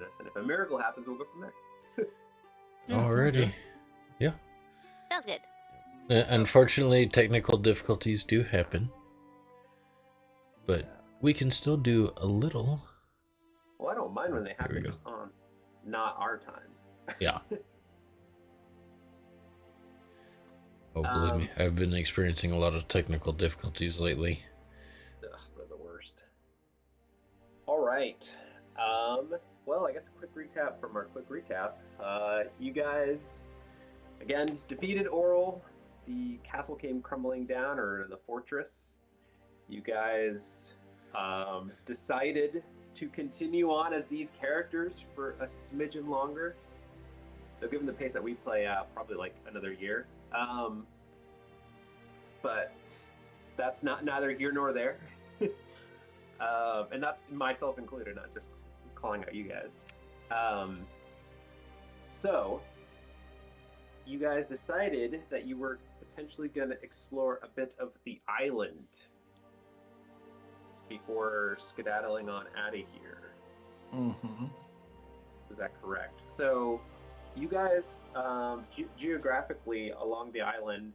this, and if a miracle happens, we'll go from there. Alrighty. Yeah. Sounds good. Unfortunately, technical difficulties do happen, but we can still do a little. Well, I don't mind when they Here we happen go. just on not our time. Yeah. Oh, believe me, I've been experiencing a lot of technical difficulties lately. Ugh, they're the worst. All right. Well, I guess a quick recap from our quick recap. You guys, again, defeated Oral. The castle came crumbling down, or the fortress. You guys decided to continue on as these characters for a smidgen longer. So given the pace that we play, probably like another year. But that's neither here nor there. And that's myself included, not just calling out you guys. So you guys decided that you were potentially going to explore a bit of the island before skedaddling on out of here. Mm-hmm. Was that correct? So you guys, geographically along the island,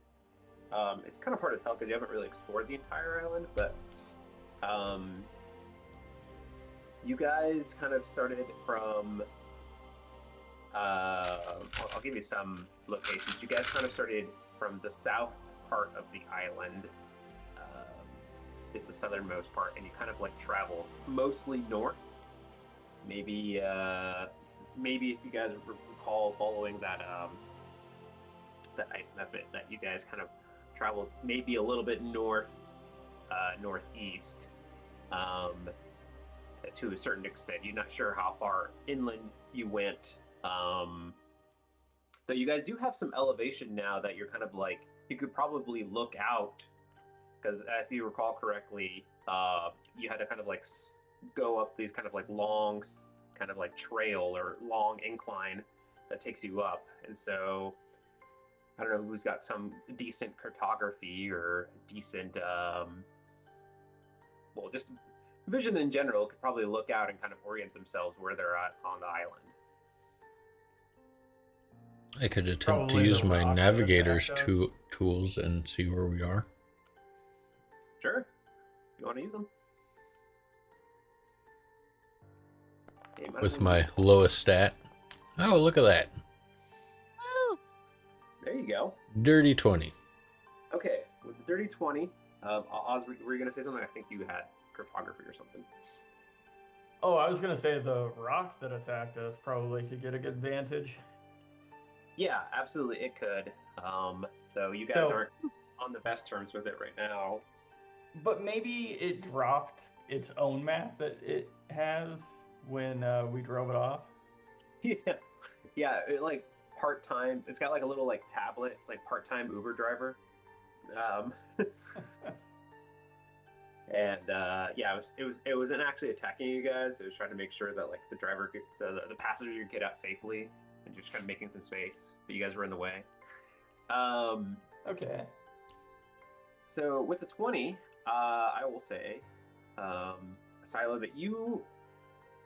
it's kind of hard to tell because you haven't really explored the entire island, but you guys kind of started from, I'll give you some locations. You guys kind of started from the south part of the island, the southernmost part, and you kind of like travel mostly north. Maybe if you guys recall following that ice method, that you guys kind of traveled maybe a little bit northeast, to a certain extent. You're not sure how far inland you went, but you guys do have some elevation now that you're kind of like, you could probably look out, because if you recall correctly, you had to kind of like go up these kind of like long kind of like trail or long incline that takes you up. And so I don't know who's got some decent cartography or decent just vision in general, could probably look out and kind of orient themselves where they're at on the island. I could attempt Probably to use the my rock navigator's that attacked us. tools and see where we are. Sure. You want to use them? Okay, With my lowest stat. Oh, look at that. Woo! There you go. Dirty 20. Okay, with the dirty 20, Oz, were you going to say something? I think you had cartography or something. Oh, I was gonna say the rock that attacked us probably could get a good vantage. Yeah, absolutely, it could. Though you guys aren't on the best terms with it right now. But maybe it dropped its own map that it has when we drove it off. Yeah, it, like part-time. It's got like a little like tablet, like part-time Uber driver. And yeah, it wasn't actually attacking you guys. It was trying to make sure that like the driver, the passenger, could get out safely, and just kind of making some space. But you guys were in the way. Okay. So with the 20, I will say, Silo, that you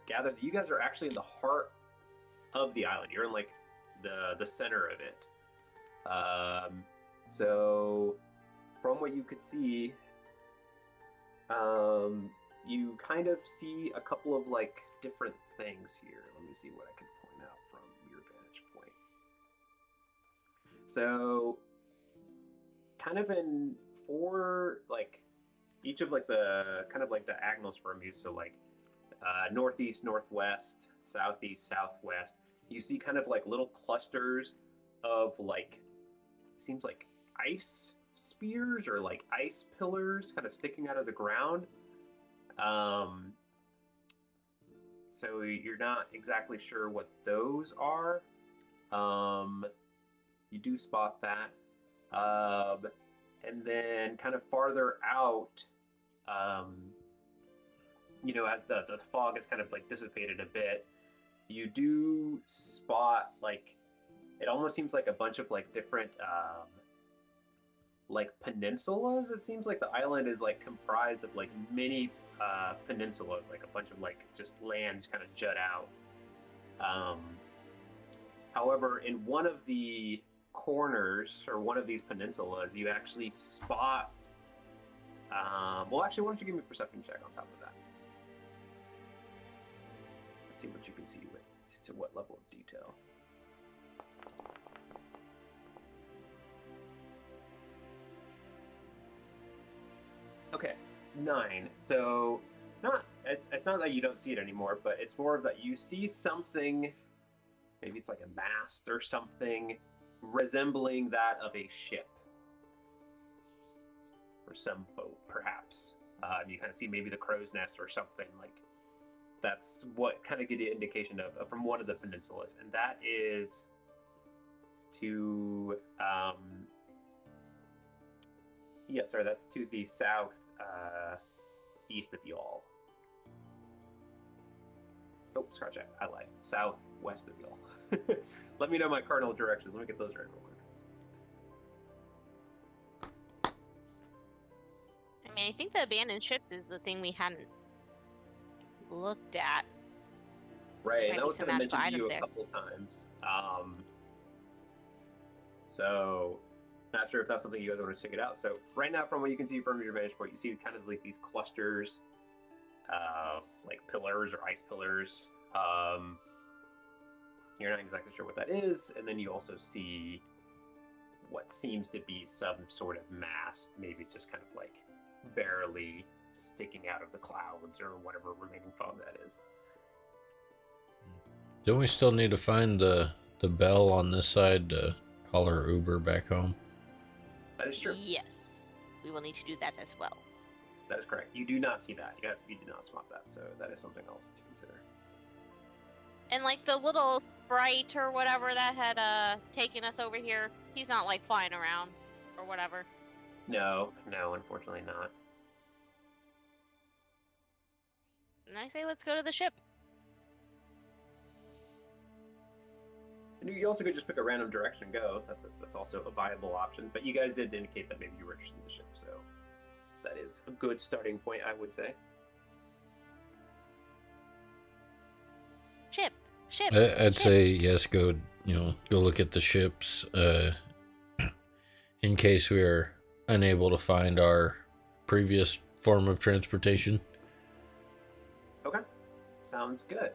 gather that you guys are actually in the heart of the island. You're in like the center of it. So from what you could see, you kind of see a couple of like different things here. Let me see what I can point out from your vantage point. So kind of in four, like each of like the kind of like diagonals from you. So like northeast, northwest, southeast, southwest. You see kind of like little clusters of like, seems like ice spears or like ice pillars kind of sticking out of the ground. So you're not exactly sure what those are. You do spot that. And then kind of farther out, you know, as the fog has kind of like dissipated a bit, you do spot like, it almost seems like a bunch of like different like peninsulas. It seems like the island is like comprised of like many peninsulas, like a bunch of like just lands kind of jut out. Um, however, in one of the corners or one of these peninsulas, you actually spot. Well, actually, why don't you give me a perception check on top of that? Let's see what you can see with to what level of detail. Okay, 9. So it's not that you don't see it anymore, but it's more of that you see something. Maybe it's like a mast or something resembling that of a ship or some boat, perhaps. You kind of see maybe the crow's nest or something like. That's what kind of gives you an indication of from one of the peninsulas, and that is to that's to the south east of y'all. Oh, scratch that. I lied. Southwest of y'all. Let me know my cardinal directions. Let me get those right real quick. I mean, I think the abandoned ships is the thing we hadn't looked at. Right, and Might that be was some kind of magical mentioned to you items a there. couple times. So, not sure if that's something you guys want to check it out. So, right now, from what you can see from your vantage point, you see kind of like these clusters of like pillars or ice pillars. You're not exactly sure what that is, and then you also see what seems to be some sort of mast, maybe just kind of like barely sticking out of the clouds or whatever remaining fog that is. Don't we still need to find the bell on this side to call our Uber back home? That is true. Yes, we will need to do that as well. That is correct. You do not see that. You do not spot that, so that is something else to consider. And like the little sprite or whatever that had taken us over here, he's not like flying around or whatever. No, unfortunately not. And I say let's go to the ship. And you also could just pick a random direction and go. That's also a viable option. But you guys did indicate that maybe you were interested in the ship, so that is a good starting point, I would say. Ship. I'd say yes. Go look at the ships. In case we are unable to find our previous form of transportation. Okay, sounds good.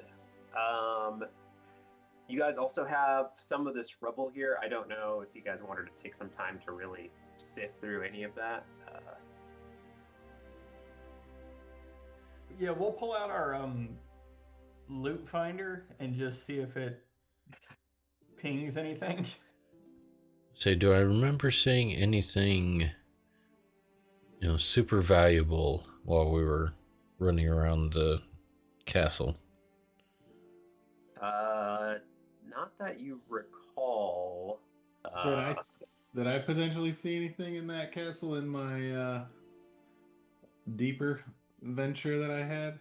You guys also have some of this rubble here. I don't know if you guys wanted to take some time to really sift through any of that. Yeah, we'll pull out our loot finder and just see if it pings anything. Say, do I remember seeing anything, super valuable while we were running around the castle? Not that you recall. Did I potentially see anything in that castle in my deeper venture that I had?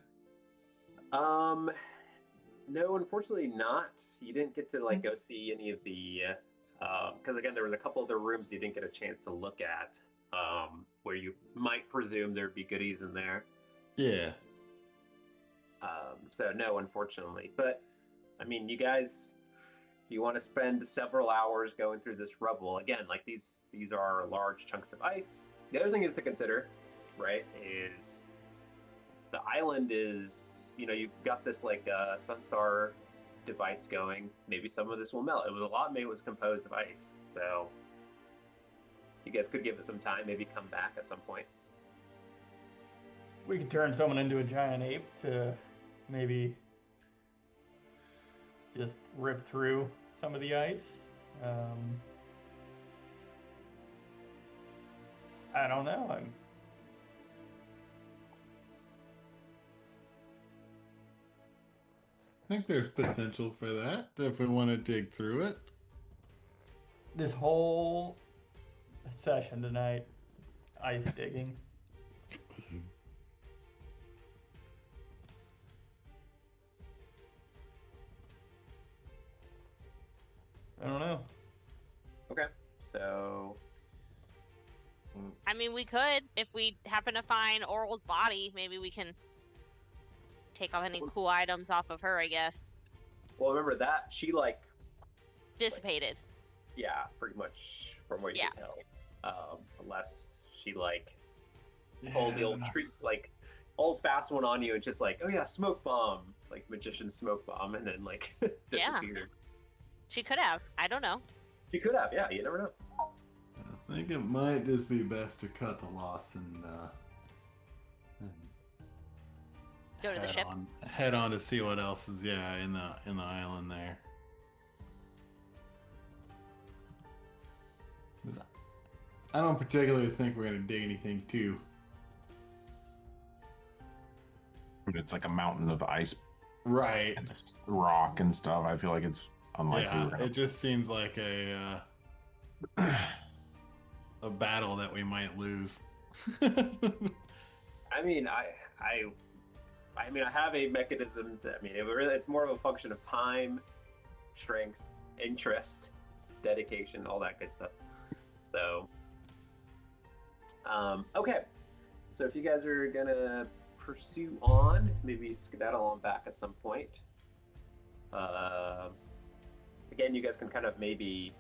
No, unfortunately not. You didn't get to go see any of the because again there was a couple other rooms you didn't get a chance to look at where you might presume there'd be goodies in there. Yeah. So no, unfortunately. But I mean, you guys, you want to spend several hours going through this rubble again? Like these are large chunks of ice. The other thing is to consider, right? Is the island is you've got this Sunstar device going. Maybe some of this will melt. A lot of it was composed of ice, so you guys could give it some time. Maybe come back at some point. We could turn someone into a giant ape to maybe just rip through some of the ice. I don't know. I think there's potential for that if we want to dig through it. This whole session tonight, ice digging. I don't know. Okay, so I mean, we could if we happen to find Oral's body. Maybe we can take off any cool items off of her, I guess. Well, remember that she like Dissipated. yeah, pretty much from what you Yeah. can tell. Unless she like pulled the old treat like old fast one on you and just like, oh yeah, smoke bomb, like magician smoke bomb, and then like Yeah. disappeared. She could have. I don't know. She could have, yeah. You never know. I think it might just be best to cut the loss and Go to the ship. head on to see what else is in the island there. 'Cause I don't particularly think we're gonna dig anything too. It's like a mountain of ice Right. and rock and stuff. I feel like it's unlikely. Yeah, it just seems like a battle that we might lose. I mean, I mean, I have a mechanism. It's more of a function of time, strength, interest, dedication, all that good stuff. So, okay. So if you guys are gonna pursue on, maybe skedaddle on back at some point. Again, you guys can kind of maybe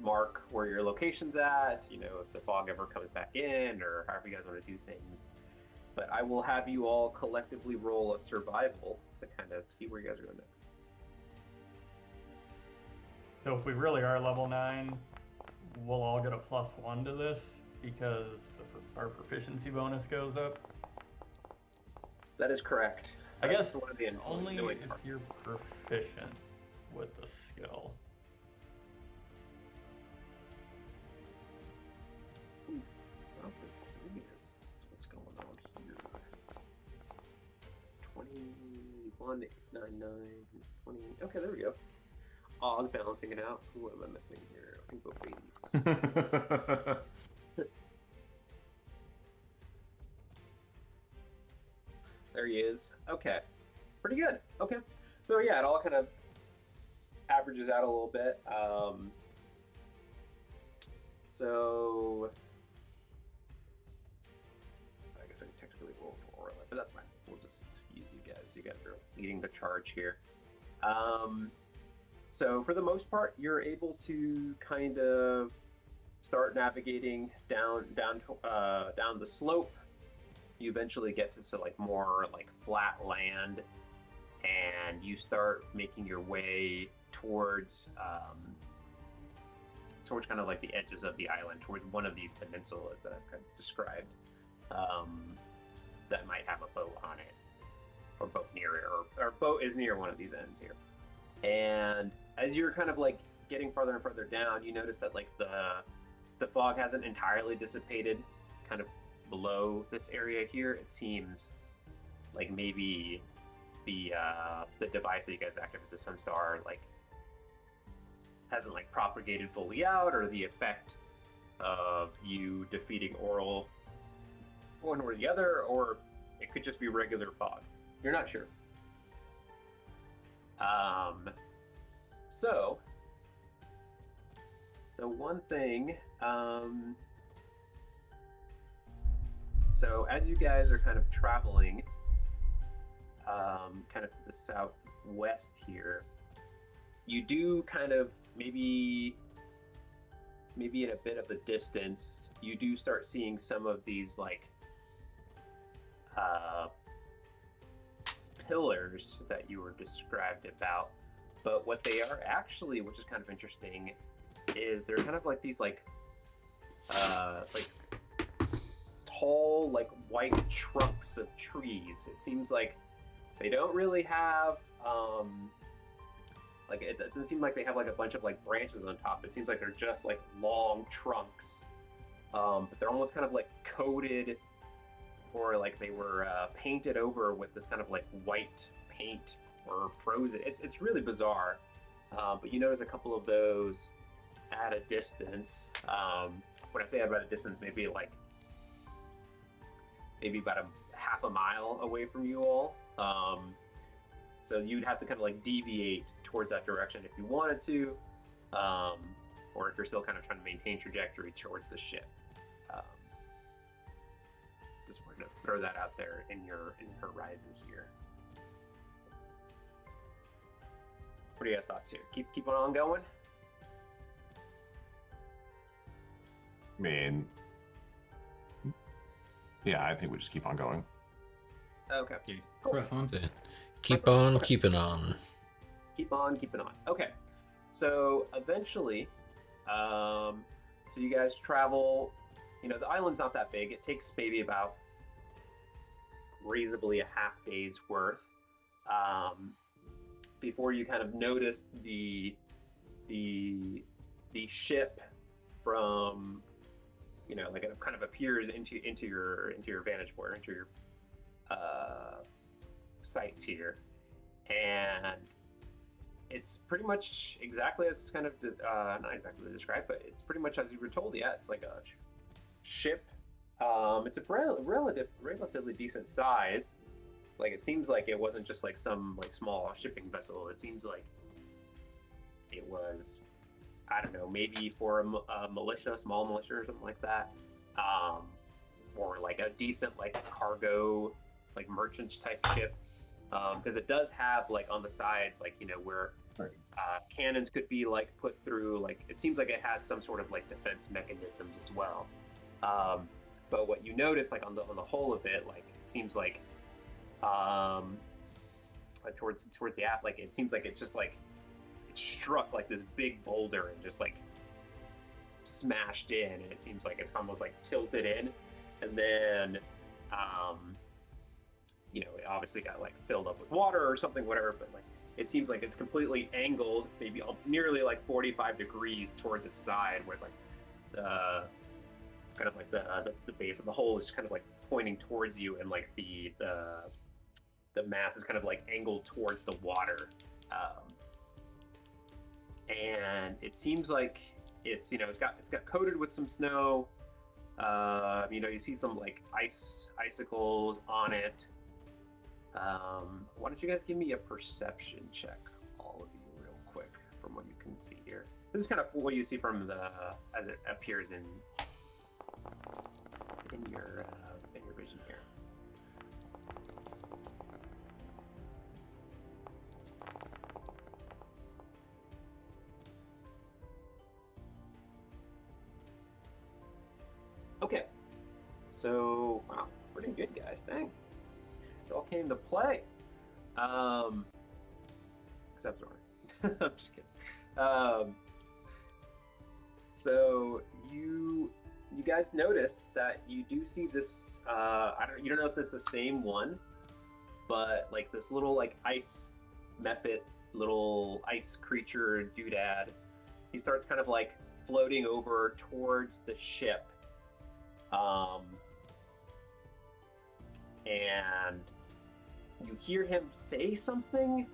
mark where your location's at, you know, if the fog ever comes back in, or however you guys want to do things. But I will have you all collectively roll a survival to kind of see where you guys are going next. So if we really are level 9, we'll all get a +1 to this because our proficiency bonus goes up. That is correct. I That's guess one of the only annoying if parts. you're proficient with the skill. Oof. Okay, what's going on here? 21, 99, 20. Okay, there we go. Oh, I was balancing it out. What am I missing here? I think both 80s. There he is. Okay. Pretty good. Okay. So yeah, it all kind of averages out a little bit. So I guess I can technically roll for Orla, but that's fine. We'll just use you guys. You guys are leading the charge here. So for the most part, you're able to kind of start navigating down the slope. You eventually get to like more like flat land, and you start making your way towards kind of like the edges of the island, towards one of these peninsulas that I've kind of described, that might have a boat on it, or boat near it, or boat is near one of these ends here. And as you're kind of like getting farther and farther down, you notice that like the fog hasn't entirely dissipated kind of below this area here. It seems like maybe the device that you guys activated, the Sunstar, like hasn't like propagated fully out, or the effect of you defeating Oral one or the other, or it could just be regular fog. You're not sure. So the one thing, so as you guys are kind of traveling, kind of to the southwest here, you do kind of maybe at a bit of a distance, you do start seeing some of these like pillars that you were described about. But what they are actually, which is kind of interesting, is they're kind of like these like tall, like white trunks of trees. It seems like they don't really have like, it doesn't seem like they have like a bunch of like branches on top. It seems like they're just like long trunks, but they're almost kind of like coated, or like they were painted over with this kind of like white paint, or frozen. It's really bizarre. But you notice a couple of those at a distance. When I say about a distance, maybe about a half a mile away from you all. So you'd have to kind of like deviate towards that direction if you wanted to, or if you're still kind of trying to maintain trajectory towards the ship. Just wanted to throw that out there in your horizon here. What are you guys' thoughts here? Keep on going? I mean, yeah, I think we just keep on going. Okay. Okay, Cool. press on. Keep on Okay. keeping on. Keep on keeping on. Okay. So eventually, so you guys travel. The island's not that big. It takes maybe about reasonably a half day's worth before you kind of notice the ship from like it kind of appears into your vantage point, into your sights here, and it's pretty much exactly as kind of not exactly described, but it's pretty much as you were told. Yeah, it's like a ship. It's a relatively decent size. Like it seems like it wasn't just like some like small shipping vessel. It seems like it was, I don't know, maybe for a militia, small militia or something like that, or like a decent like cargo, like merchant type ship, because it does have like on the sides, like where cannons could be like put through. Like it seems like it has some sort of like defense mechanisms as well. But what you notice, like on the whole of it, like it seems like towards the aft, like it seems like it's just like it struck like this big boulder and just like smashed in, and it seems like it's almost like tilted in, and then it obviously got like filled up with water or something, whatever, but like it seems like it's completely angled, maybe nearly like 45 degrees towards its side, where like the kind of like the base of the hole is kind of like pointing towards you, and like the mass is kind of like angled towards the water, and it seems like it's it's got coated with some snow. You see some like icicles on it. Why don't you guys give me a perception check, all of you, real quick, from what you can see here. This is kind of what you see from as it appears in your vision here. Okay, so wow, pretty good, guys. Dang, it all came to play. Except Zorn. I'm just kidding. So you guys notice that you do see this. You don't know if this is the same one, but like this little like ice mephit, little ice creature doodad. He starts kind of like floating over towards the ship. And you hear him say something.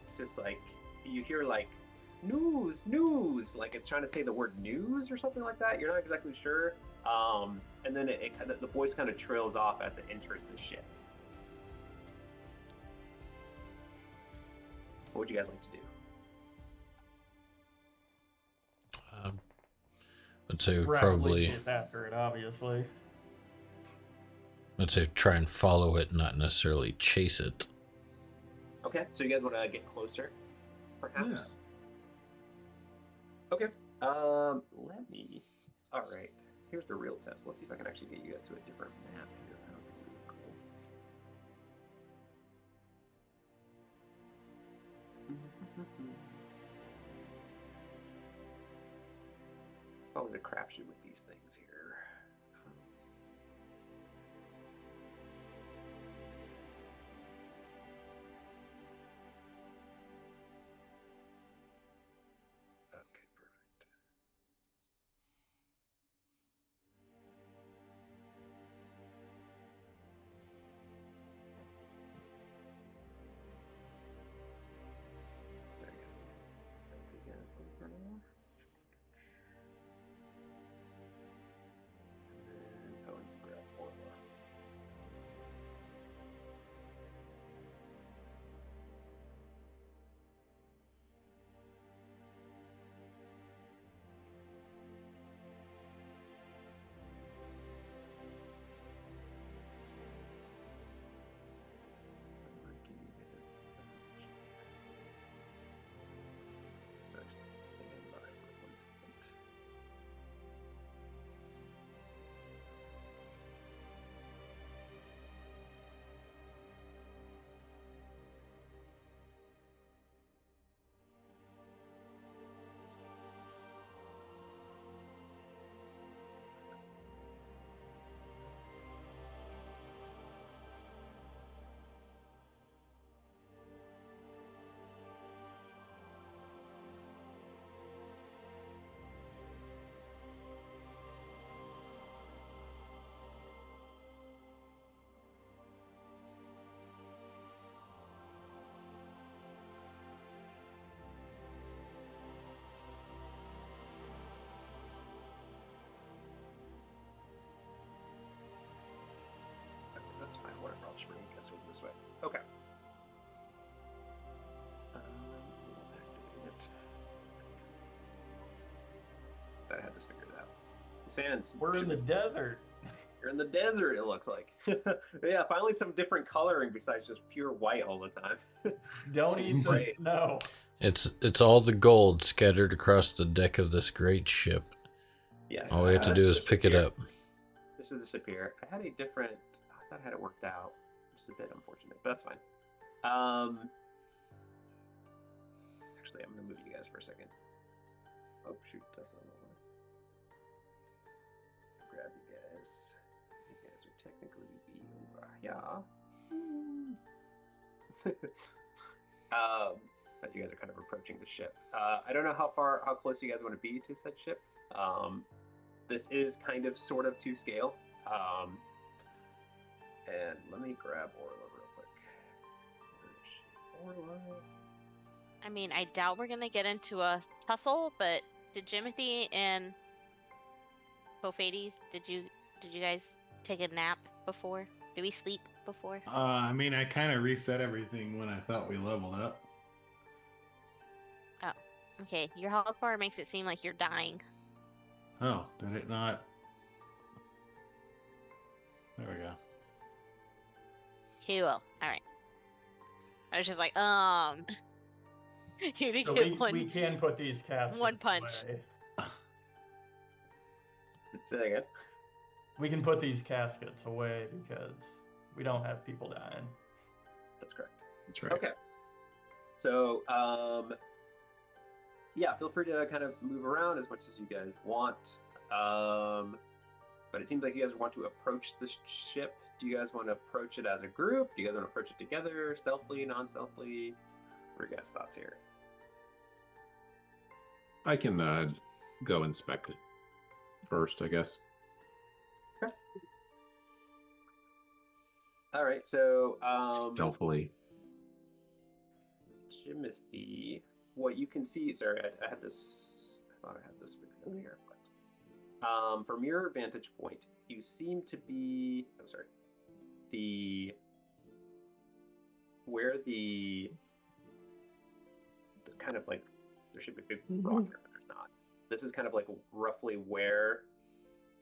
It's just like you hear like news, like it's trying to say the word news or something like that. You're not exactly sure. And then it kind of, the voice kind of trails off as it enters the ship. What would you guys like to do? I'd say Rapidly probably. chase after it, obviously. I'd say try and follow it, not necessarily chase it. Okay, so you guys want to get closer, perhaps? Yeah. Okay. Let me. All right. Here's the real test. Let's see if I can actually get you guys to a different map here. That would be really cool. Oh, the crapshoot with these things here. Okay, perfect. There you go. That's fine. Whatever. I'll just bring the guess over this way. Okay. Activate it. I had this figured out. The sands. We're in the desert. You're in the desert, it looks like. Yeah, finally some different coloring besides just pure white all the time. Don't eat the Right. snow. It's all the gold scattered across the deck of this great ship. Yes. All we have to do is pick it up. This is the ship here. I had a different. I thought I had it worked out. Just a bit unfortunate, but that's fine. Actually, I'm gonna move you guys for a second. Oh shoot, that's not one. Grab you guys. You guys are technically be over here. But you guys are kind of approaching the ship. I don't know how close you guys want to be to said ship. This is kind of sort of to scale. And let me grab Orla real quick. Where is she? Orla. I mean, I doubt we're gonna get into a tussle, but did Jimothy and Bofades, did you guys take a nap before? Did we sleep before? I mean, I kind of reset everything when I thought we leveled up. Oh, okay. Your health bar makes it seem like you're dying. Oh, did it not? There we go. Cool. All right. I was just like, you need So to get one. we can put these caskets one punch. away. Say that again. We can put these caskets away because we don't have people dying. That's correct. That's right. Okay. So, yeah, feel free to kind of move around as much as you guys want. But it seems like you guys want to approach the ship. Do you guys want to approach it as a group? Do you guys want to approach it together, stealthily, non-stealthily? What are your guys' thoughts here? I can go inspect it first, I guess. Okay. All right, so Stealthily. Jimothy, what you can see, sorry, I had this, I thought I had this figured out here, but from your vantage point, you seem to be, I'm sorry, where the kind of like, there should be a big rock here, but there's not. This is kind of like roughly where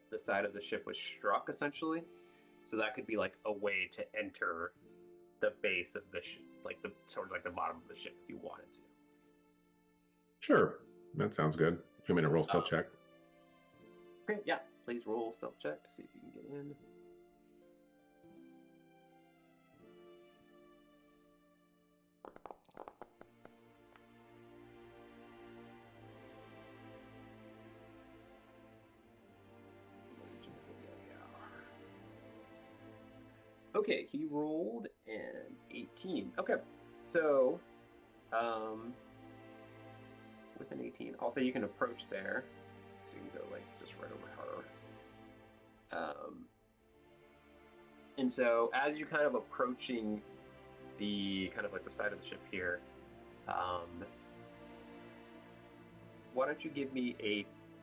the side of the ship was struck, essentially. So that could be like a way to enter the base of the ship, like the sort of like the bottom of the ship if you wanted to. Sure. That sounds good. You want me to roll stealth check? Okay, yeah. Please roll stealth check to see if you can get in. Okay, he rolled an 18. Okay, so with an 18, I'll say you can approach there, so you can go like just right over her. And so as you're kind of approaching the kind of like the side of the ship here, why don't you give me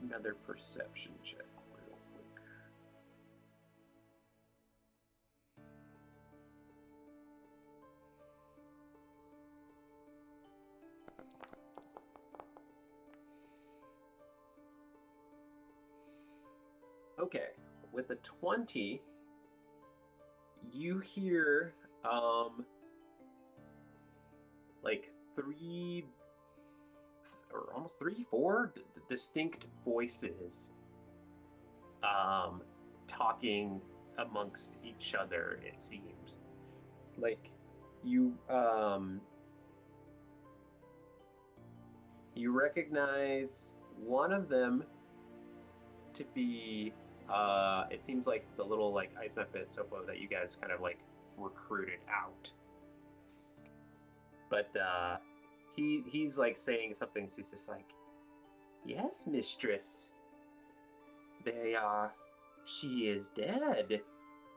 another perception check real quick? Okay, with a 20, you hear like three or almost four distinct voices talking amongst each other, it seems. Like you recognize one of them to be it seems like the little like ice method Sopo that you guys kind of like recruited out. But he's like saying something. He's just like, "Yes, mistress. She is dead.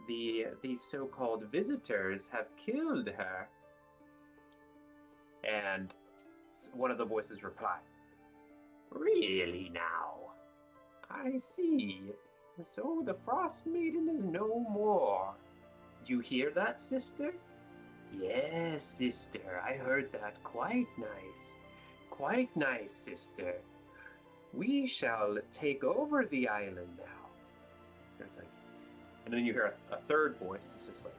These so-called visitors have killed her." And one of the voices replied, "Really now? I see. So the Frostmaiden is no more. You hear that, sister? Yes, sister, I heard that. Quite nice. Quite nice, sister. We shall take over the island now. And it's like, and then you hear a third voice. It's just like,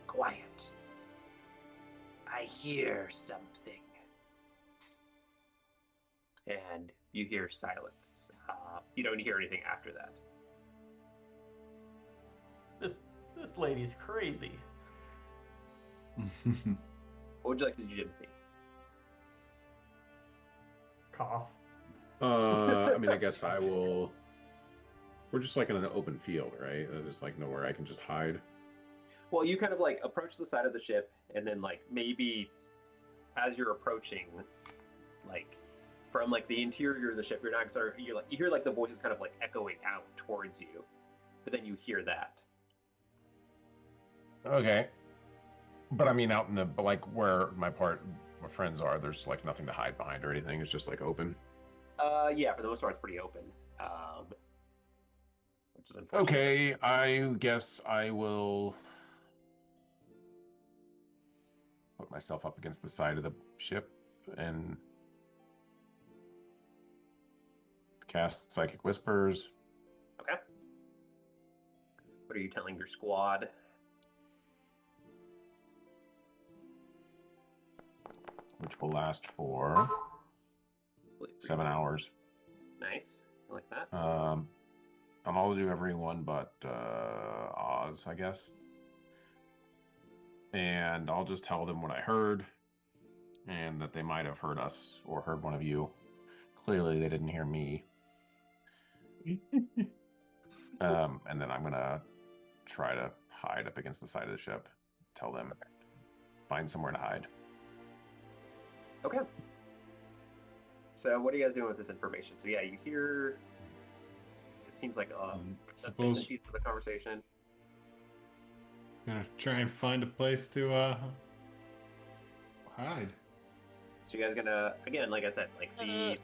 quiet. I hear something. And you hear silence. You don't hear anything after that. This lady's crazy. What would you like to do, Jimothy? Cough. I mean, I guess I will. We're just like in an open field, right? There's like nowhere I can just hide. Well, you kind of like approach the side of the ship, and then like maybe as you're approaching, like from like the interior of the ship, you hear like the voices kind of like echoing out towards you, but then you hear that. Okay. But I mean, out in the like where my friends are, there's like nothing to hide behind or anything. It's just like open. Yeah, for the most part, it's pretty open. Which is unfortunate. Okay, I guess I will put myself up against the side of the ship and cast Psychic Whispers. Okay. What are you telling your squad? Which will last for 7 hours. Nice. I like that. I'll do everyone but Oz, I guess. And I'll just tell them what I heard, and that they might have heard us or heard one of you. Clearly, they didn't hear me. And then I'm gonna try to hide up against the side of the ship. Tell them, find somewhere to hide. Okay. So what are you guys doing with this information? So yeah, you hear. It seems like suppose bits and pieces of the conversation. gonna try and find a place to hide. So you guys gonna again, like I said, like the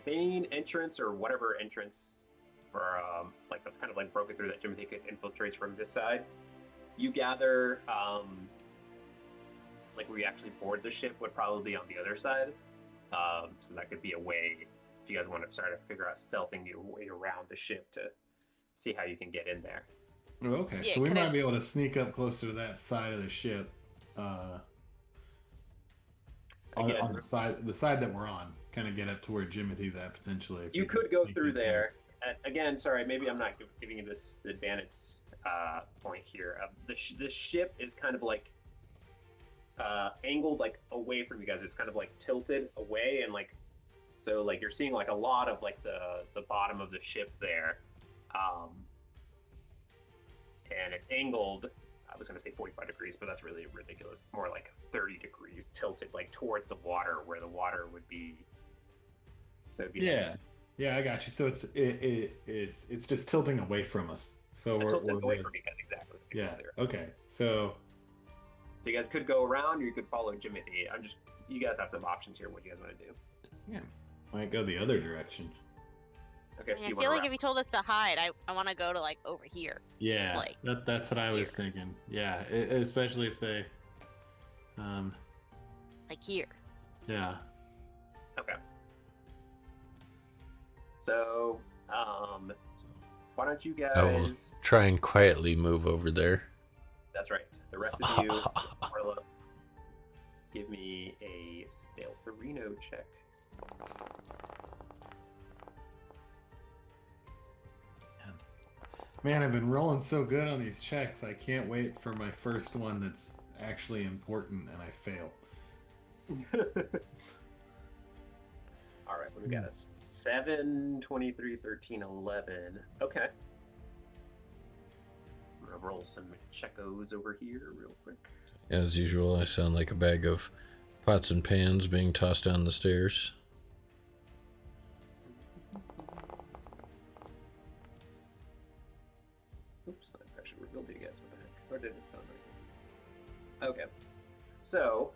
main entrance or whatever entrance for like that's kind of like broken through that Jimothy could infiltrate from this side. You gather like where you actually board the ship would probably be on the other side. So that could be a way if you guys want to start to figure out stealthing your way around the ship to see how you can get in there. Oh, okay, Yeah, so we might be able to sneak up closer to that side of the ship. On the side that we're on, kind of get up to where Jimothy's at potentially. You could go through there. Again, sorry, maybe I'm not giving you this advantage point here. The ship is kind of like angled like away from you guys. It's kind of like tilted away, and like so like you're seeing like a lot of like the bottom of the ship there, and it's angled. I was going to say 45 degrees, but that's really ridiculous. It's more like 30 degrees tilted like towards the water, where the water would be. So it'd be yeah, I got you. So it's just tilting away from us. So we're away from you guys, exactly. Yeah. Okay. So you guys could go around, or you could follow Jimothy. You guys have some options here. What do you guys want to do? yeah, might go the other direction. Okay. So I feel like if you told us to hide, I want to go to like over here. Yeah, Like, that's what I was thinking. Yeah, especially if they, like here. yeah. Okay. So, why don't you I will guys? try and quietly move over there. That's right. The rest of you, Marla, give me a stealth-reno check. Man, I've been rolling so good on these checks. I can't wait for my first one that's actually important, and I fail. All right, we got a 7, 23, 13, 11. Okay. I'm gonna roll some checkos over here real quick. As usual, I sound like a bag of pots and pans being tossed down the stairs. Oops, I should reveal to you guys what the heck. Or did it? Oh, no, okay. So,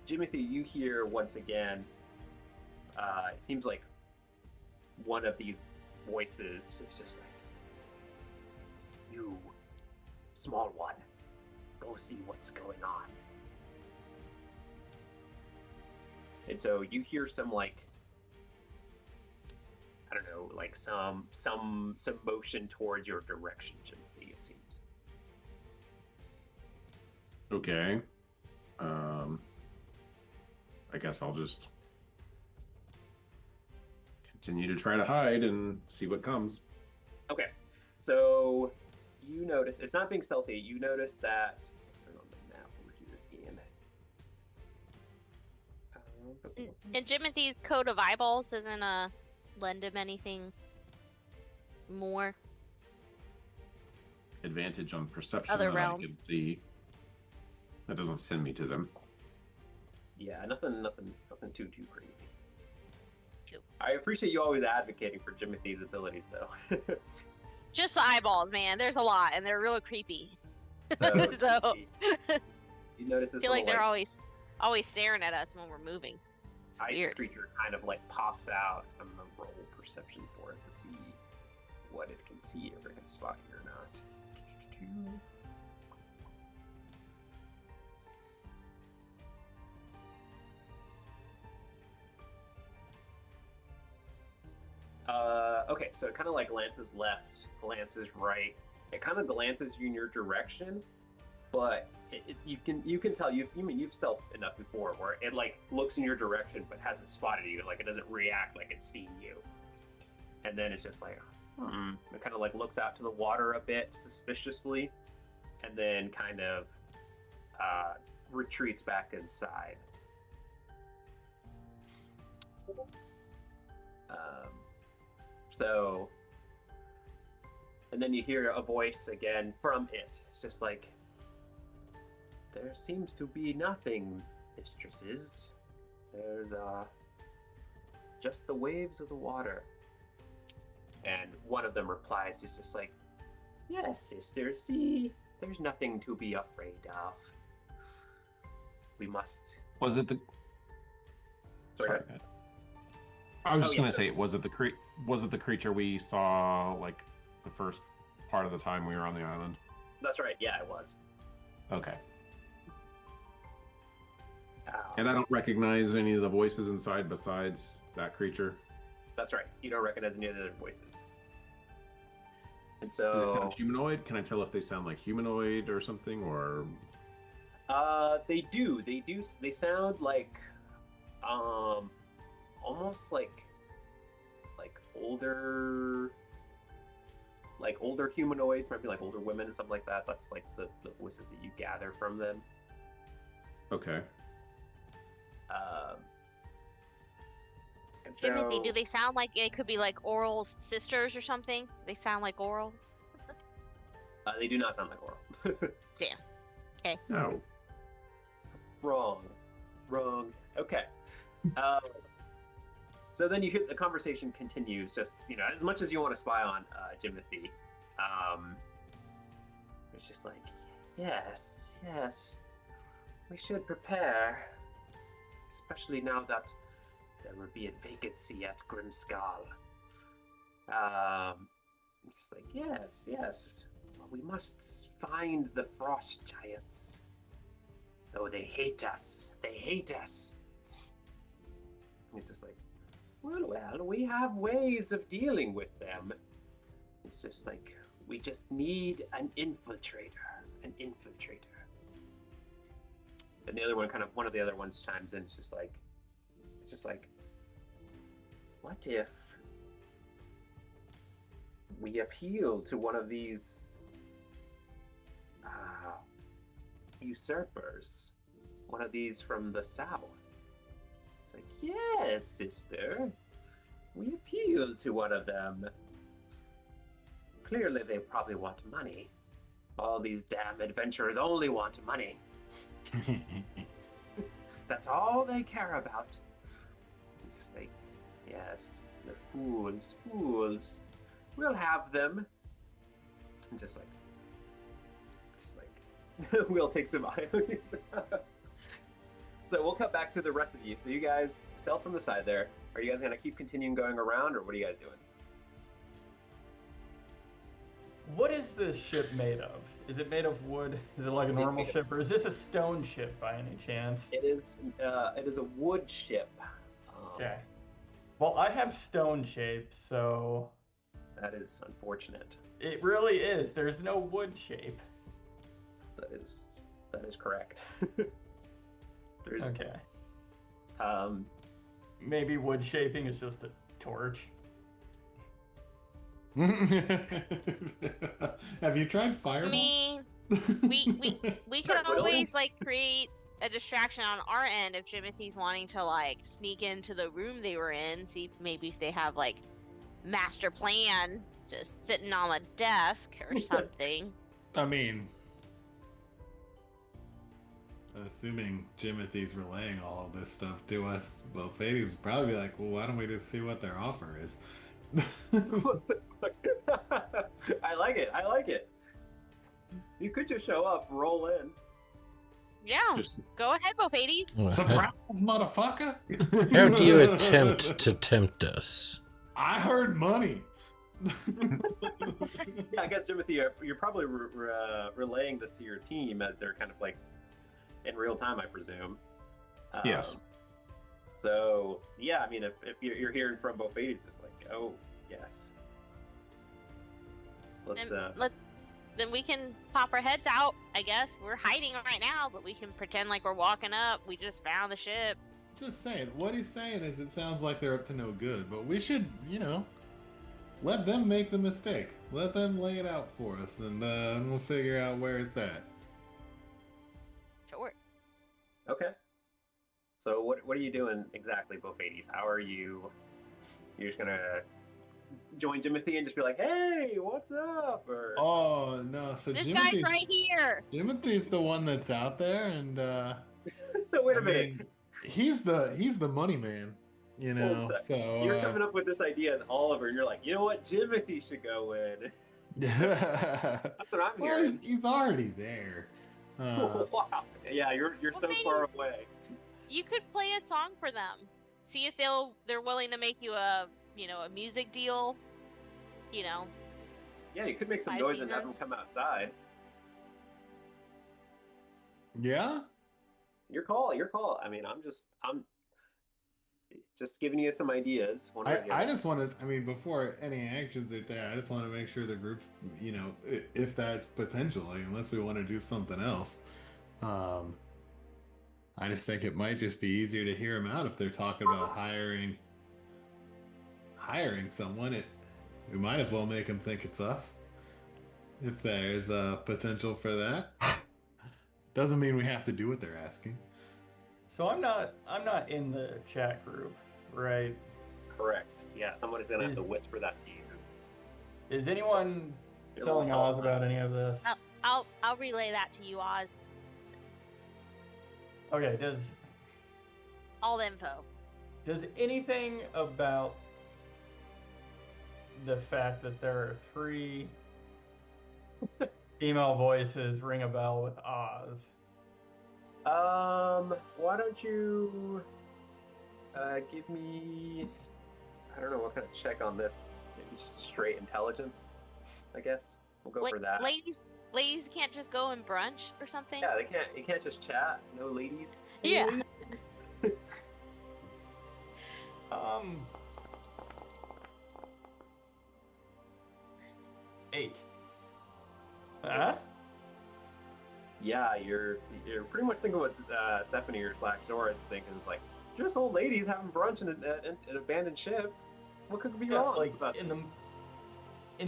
Jimothy, you hear once again, it seems like one of these voices is just like, small one. Go see what's going on. And so you hear some like, I don't know, like some motion towards your direction, Jimothy, it seems. Okay. I guess I'll just continue to try to hide and see what comes. Okay. So you notice, it's not being stealthy, you notice that, turn on the map over here again. And Jimothy's coat of eyeballs doesn't lend him anything more. Advantage on perception Other that realms. I can see. That doesn't send me to them. Yeah, nothing too crazy. Cool. I appreciate you always advocating for Jimothy's abilities, though. Just the eyeballs, man. There's a lot, and they're really creepy. So, So you notice I this feel like little, they're always staring at us when we're moving. It's ice weird. creature kind of like pops out. I'm gonna roll perception for it to see what it can see, if it can spot you or not. Okay, so it kind of like glances left, glances right. It kind of glances you in your direction, but you can tell you've stealthed enough before where it like looks in your direction but hasn't spotted you. Like it doesn't react like it's seen you. And then it's just like, It kind of like looks out to the water a bit suspiciously, and then kind of retreats back inside. So, and then you hear a voice again from it. It's just like, there seems to be nothing, mistresses. There's just the waves of the water. And one of them replies, it's just like, yes, sister, see, there's nothing to be afraid of. We must... Was it the... Sorry. I was just yeah. gonna say, was it the creature we saw like the first part of the time we were on the island? That's right. Yeah, it was. Okay. And I don't recognize any of the voices inside besides that creature. That's right. You don't recognize any of the other voices. And Do they so, sound humanoid? Can I tell if they sound like humanoid or something, or? they do. They sound like, almost like older humanoids, might be like older women and stuff like that. That's like the voices that you gather from them. Okay. And so, Jimothy, do they sound like it could be like Oral's sisters or something? They sound like Oral? they do not sound like Oral. Damn. Okay. No. Wrong. Okay. So then you hear the conversation continues, just, as much as you want to spy on Jimothy. It's just like, yes, we should prepare. Especially now that there will be a vacancy at Grimskull. It's just like, yes. We must find the frost giants. Though they hate us. And it's just like, well, we have ways of dealing with them. It's just like, we just need an infiltrator. And the other one, one of the other ones chimes in. It's just like, what if we appeal to one of these usurpers, one of these from the south? It's like, yes, sister, we appeal to one of them. Clearly they probably want money. All these damn adventurers only want money. That's all they care about. It's just like, yes, they're fools. We'll have them. And just like we'll take some eye on you. So we'll cut back to the rest of you. So you guys stealth from the side there. Are you guys gonna keep continuing going around, or what are you guys doing? What is this ship made of? Is it made of wood? Is it like a normal ship, or is this a stone ship by any chance? It is a wood ship. Okay. Well, I have stone shape, so That is unfortunate. it really is. There's no wood shape. That is correct. There's Okay. Maybe wood shaping is just a torch. Have you tried fireball? I mean, we could always like create a distraction on our end if Jimothy's wanting to like sneak into the room they were in, see maybe if they have like master plan just sitting on a desk or something. I mean, assuming Jimothy's relaying all of this stuff to us, well, Fades would probably be like, well, why don't we just see what their offer is? I like it. You could just show up, roll in. Yeah, Just go ahead, Bofades. Surprise, motherfucker! How do you attempt to tempt us? I heard money. Yeah, I guess Timothy, you're probably relaying this to your team as they're kind of like in real time, I presume. Yes. So yeah, I mean, if you're hearing from Bofades, it's like, oh yes. Then we can pop our heads out, I guess. We're hiding right now, but we can pretend like we're walking up. We just found the ship. Just saying, what he's saying is it sounds like they're up to no good, but we should, let them make the mistake. Let them lay it out for us, and we'll figure out where it's at. Sure. Okay. So what are you doing exactly, Bofades? How are you? You're just gonna join Timothy and just be like, "Hey, what's up?" Or Oh no! So This Jimothy's, guy's right here. Jimothy's the one that's out there, and wait a I minute. mean, he's the money man, Hold a sec. So You're coming up with this idea as Oliver, and you're like, you know what? Timothy should go in. That's what I'm well, hearing. he's already there. Wow. Yeah, you're so far away. You could play a song for them. See if they're willing to make you a music deal. Yeah, you could make some I've noise seen and have them this. come outside. Yeah. Your call. I mean, I'm just giving you some ideas. I just want to, before any actions are taken, I just want to make sure the group's, if that's potential, like, unless we want to do something else. I just think it might just be easier to hear them out if they're talking about hiring someone. We might as well make them think it's us. If there's a potential for that. Doesn't mean we have to do what they're asking. So I'm not in the chat group, right? Correct. Yeah, someone is gonna have to whisper that to you. Is anyone You're telling a little Oz tall. about any of this? I'll relay that to you, Oz. Okay, All the info. does anything about the fact that there are 3 female voices ring a bell with Oz? Why don't you give me, I don't know what kind of check on this. Maybe just straight intelligence, I guess. We'll go for that. Ladies can't just go and brunch or something? Yeah, you can't just chat. No ladies. Yeah. Ladies? 8. Huh? Yeah, you're pretty much thinking what Stephanie or Zora's thinking is like, just old ladies having brunch in an abandoned ship. What could be wrong? Like about in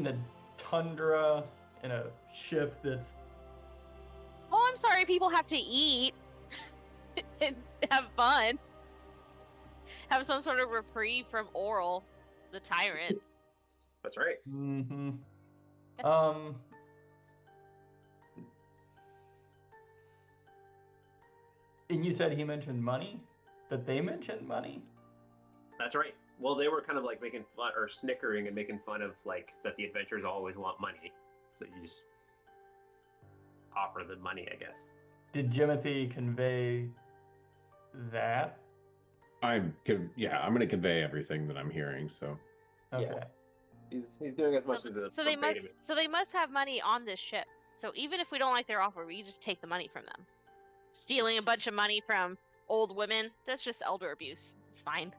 the tundra, in a ship that's. Oh, I'm sorry. People have to eat and have fun. Have some sort of reprieve from Oral, the tyrant. That's right. Mm-hmm. And you said he mentioned money? That they mentioned money? That's right. Well, they were kind of like making fun or snickering and making fun of like that the adventurers always want money. So you just offer them money, I guess. Did Jimothy convey that? I'm going to convey everything that I'm hearing. So Okay. Yeah. He's doing as much as a so they must have money on this ship. So even if we don't like their offer, we just take the money from them. Stealing a bunch of money from old women, that's just elder abuse. It's fine.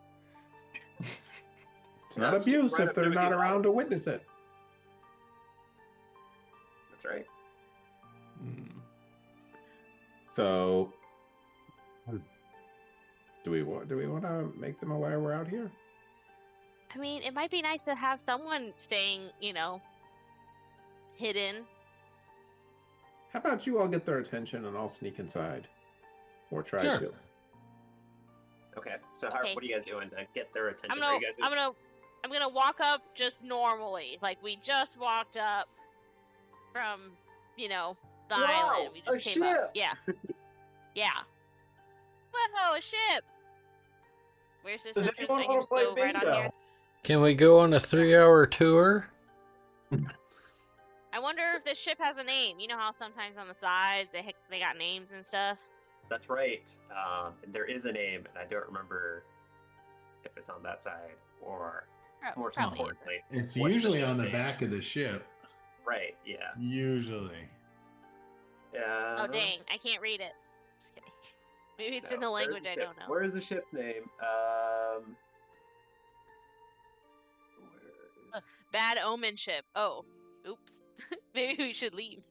It's not abuse right if they're not around to witness it. That's right. So, do we want to make them aware we're out here? I mean, it might be nice to have someone staying, hidden. How about you all get their attention and I'll sneak inside, or try Sure. to. Okay. So Okay. what are you guys doing to get their attention? I'm gonna walk up just normally, like we just walked up from, the island. We just came up. Yeah. Yeah. Whoa, a ship! Where's this Does entrance? anyone I can want just to play go right on bingo? here. Can we go on a 3-hour tour? I wonder if this ship has a name. You know how sometimes on the sides they got names and stuff? That's right. And there is a name, and I don't remember if it's on that side or more Probably importantly. It's what's usually on the name? back of the ship. Right. Yeah. Usually. Oh dang, I can't read it. Just kidding. Maybe it's in the where's language the I ship? don't know. Where is the ship's name? Where is... Bad omen ship. Oh, oops. Maybe we should leave.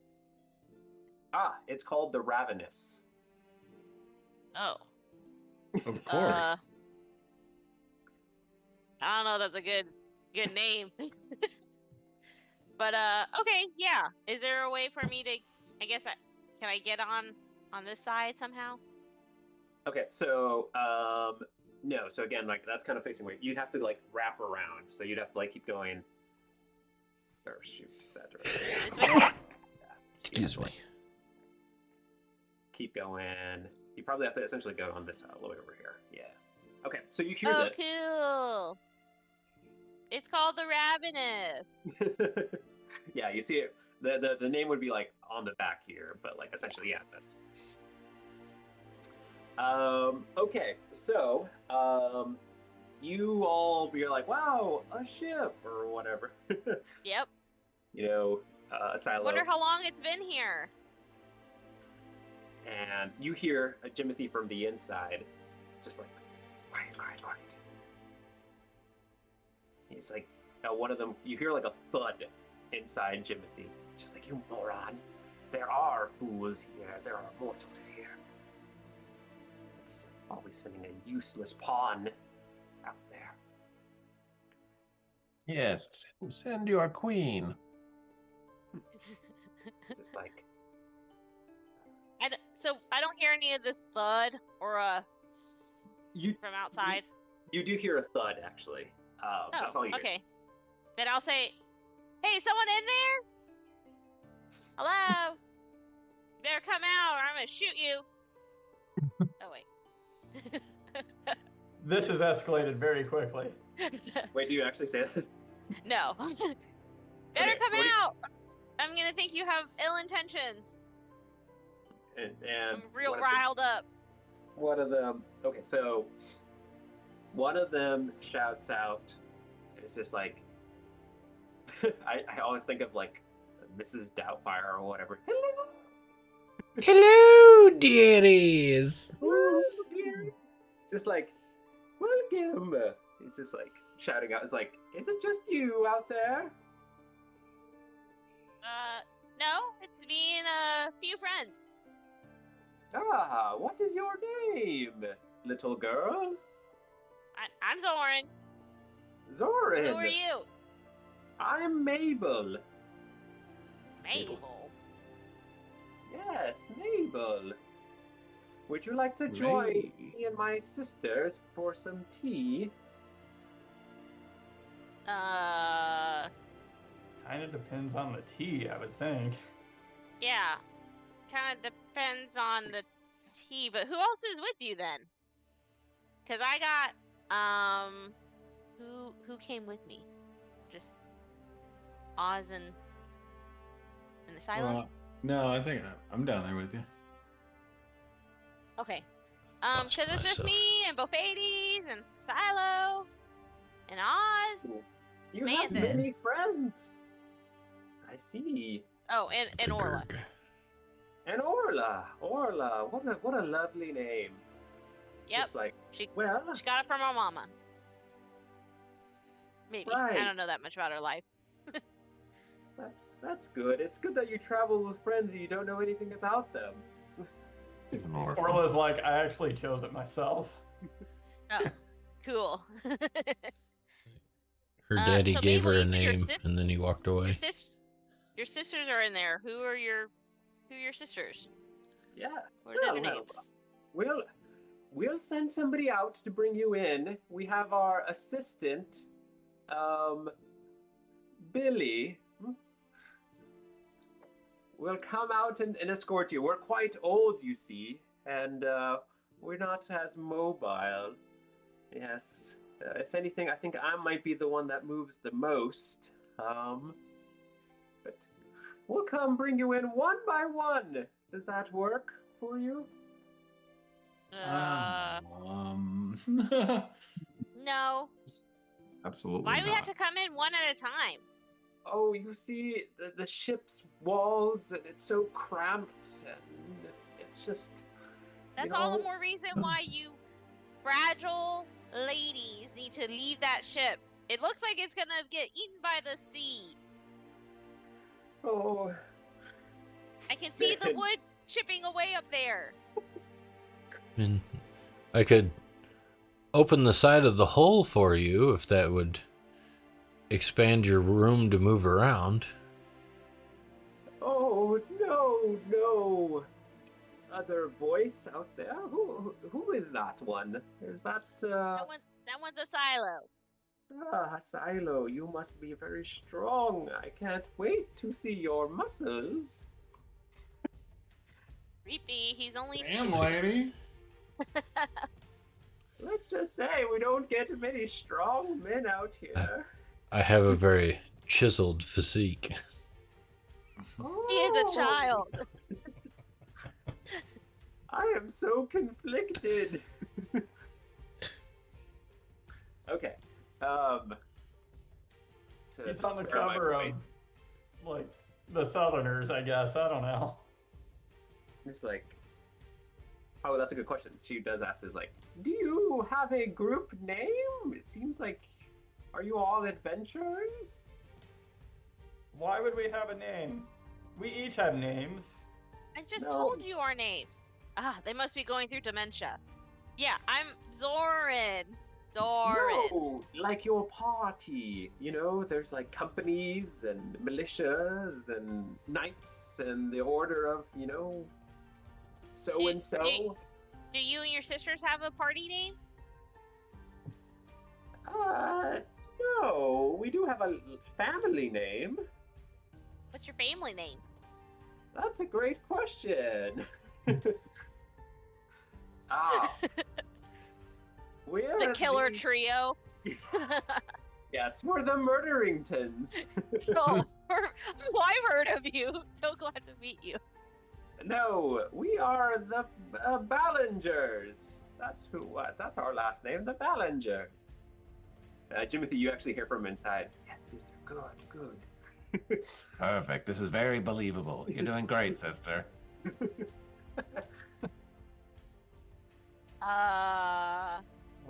It's called the Ravenous. Oh, Of course. I don't know if that's a good name. But okay, yeah. Is there a way for me to? Can I get on this side somehow? Okay, so no. So again, like that's kind of facing away. You'd have to like wrap around. So you'd have to like keep going. Or shoot that direction. Excuse me. Keep going. You probably have to essentially go on this side all the way over here. Yeah. Okay, so you hear Oh, this. cool. It's called the Ravenous. Yeah, you see it. The name would be like on the back here, but like essentially, yeah, that's. Okay, so you're like, wow, a ship or whatever. Yep. A silo. Wonder how long it's been here. And you hear a Jimothy from the inside, just like, quiet. He's like, one of them, you hear like a thud inside Jimothy. It's just like, you moron. There are fools here. There are mortals here. It's always sending a useless pawn out there. Yes, send your queen. Just like, So I don't hear any of this thud or a from outside. You do hear a thud, actually. That's all you hear. Okay. Then I'll say, hey, someone in there? Hello? You better come out or I'm going to shoot you. Oh, wait. This has escalated very quickly. Wait, do you actually say that? No. Better come out. I'm going to think you have ill intentions. And I'm real riled up. One of them. Okay, so one of them shouts out. It's just like I always think of like Mrs. Doubtfire or whatever. Hello, Hello, dearies. It's just like welcome. It's just like shouting out. It's like, is it just you out there? No, it's me and a few friends. Ah, what is your name, little girl? I'm Zoran. Zoran. Who are you? I'm Mabel. Mabel. Yes, Mabel. Would you like to join me and my sisters for some tea? Kind of depends on the tea, I would think. Yeah. Kind of depends on the tea, but who else is with you then? Cause I got who came with me? Just Oz and the Asylum? No, I think I'm down there with you. Okay. Cause it's just me and Bofades and Silo and Oz. You made have many this. friends. I see. Oh, and The Orla. Gurg. And Orla, what a lovely name. Yep. Just like, She well, she got it from her mama. Maybe. I Right. don't know that much about her life. that's good. It's good that you travel with friends and you don't know anything about them. He's an orphan. Orla's like, I actually chose it myself. Oh, cool. Her daddy so gave Mabel, her a you said your name, and then he walked away. Your sisters are in there. Who are your sisters? Yeah. What are their Well, names? We'll send somebody out to bring you in. We have our assistant, Billy. We'll come out and escort you. We're quite old, you see, and we're not as mobile. Yes. If anything, I think I might be the one that moves the most. But we'll come bring you in one by one. Does that work for you? No. Absolutely Why do we have not. to come in one at a time? Oh, you see, the ship's walls, and it's so cramped, and it's just... That's all the more reason why you fragile ladies need to leave that ship. It looks like it's gonna get eaten by the sea. Oh, I can see the wood chipping away up there. And I could open the side of the hole for you if that would expand your room to move around. oh, no. Other voice out there? Who is that one? Is that, That one's a silo. Silo, you must be very strong. I can't wait to see your muscles. Creepy. He's only Damn, 2. lady. Let's just say we don't get many strong men out here. I have a very chiseled physique. He is a child. I am so conflicted. Okay. He's on the cover of, like, the Southerners, I guess. I don't know. It's like, oh, that's a good question. She does ask, is like, do you have a group name? It seems like, are you all adventurers? Why would we have a name? We each have names. I just No. told you our names. They must be going through dementia. Yeah, I'm Zoran. No, like your party. You know, there's like companies and militias and knights and the order of, you know, so and so. Do you and your sisters have a party name? No, we do have a family name. What's your family name? That's a great question. We're The Killer Trio. Yes, we're the Murderingtons. Oh, I've heard of you. So glad to meet you. No, we are the Ballingers. That's our last name, the Ballingers. Jimothy, you actually hear from inside. Yes, sister, good. Perfect. This is very believable. You're doing great, sister. Oh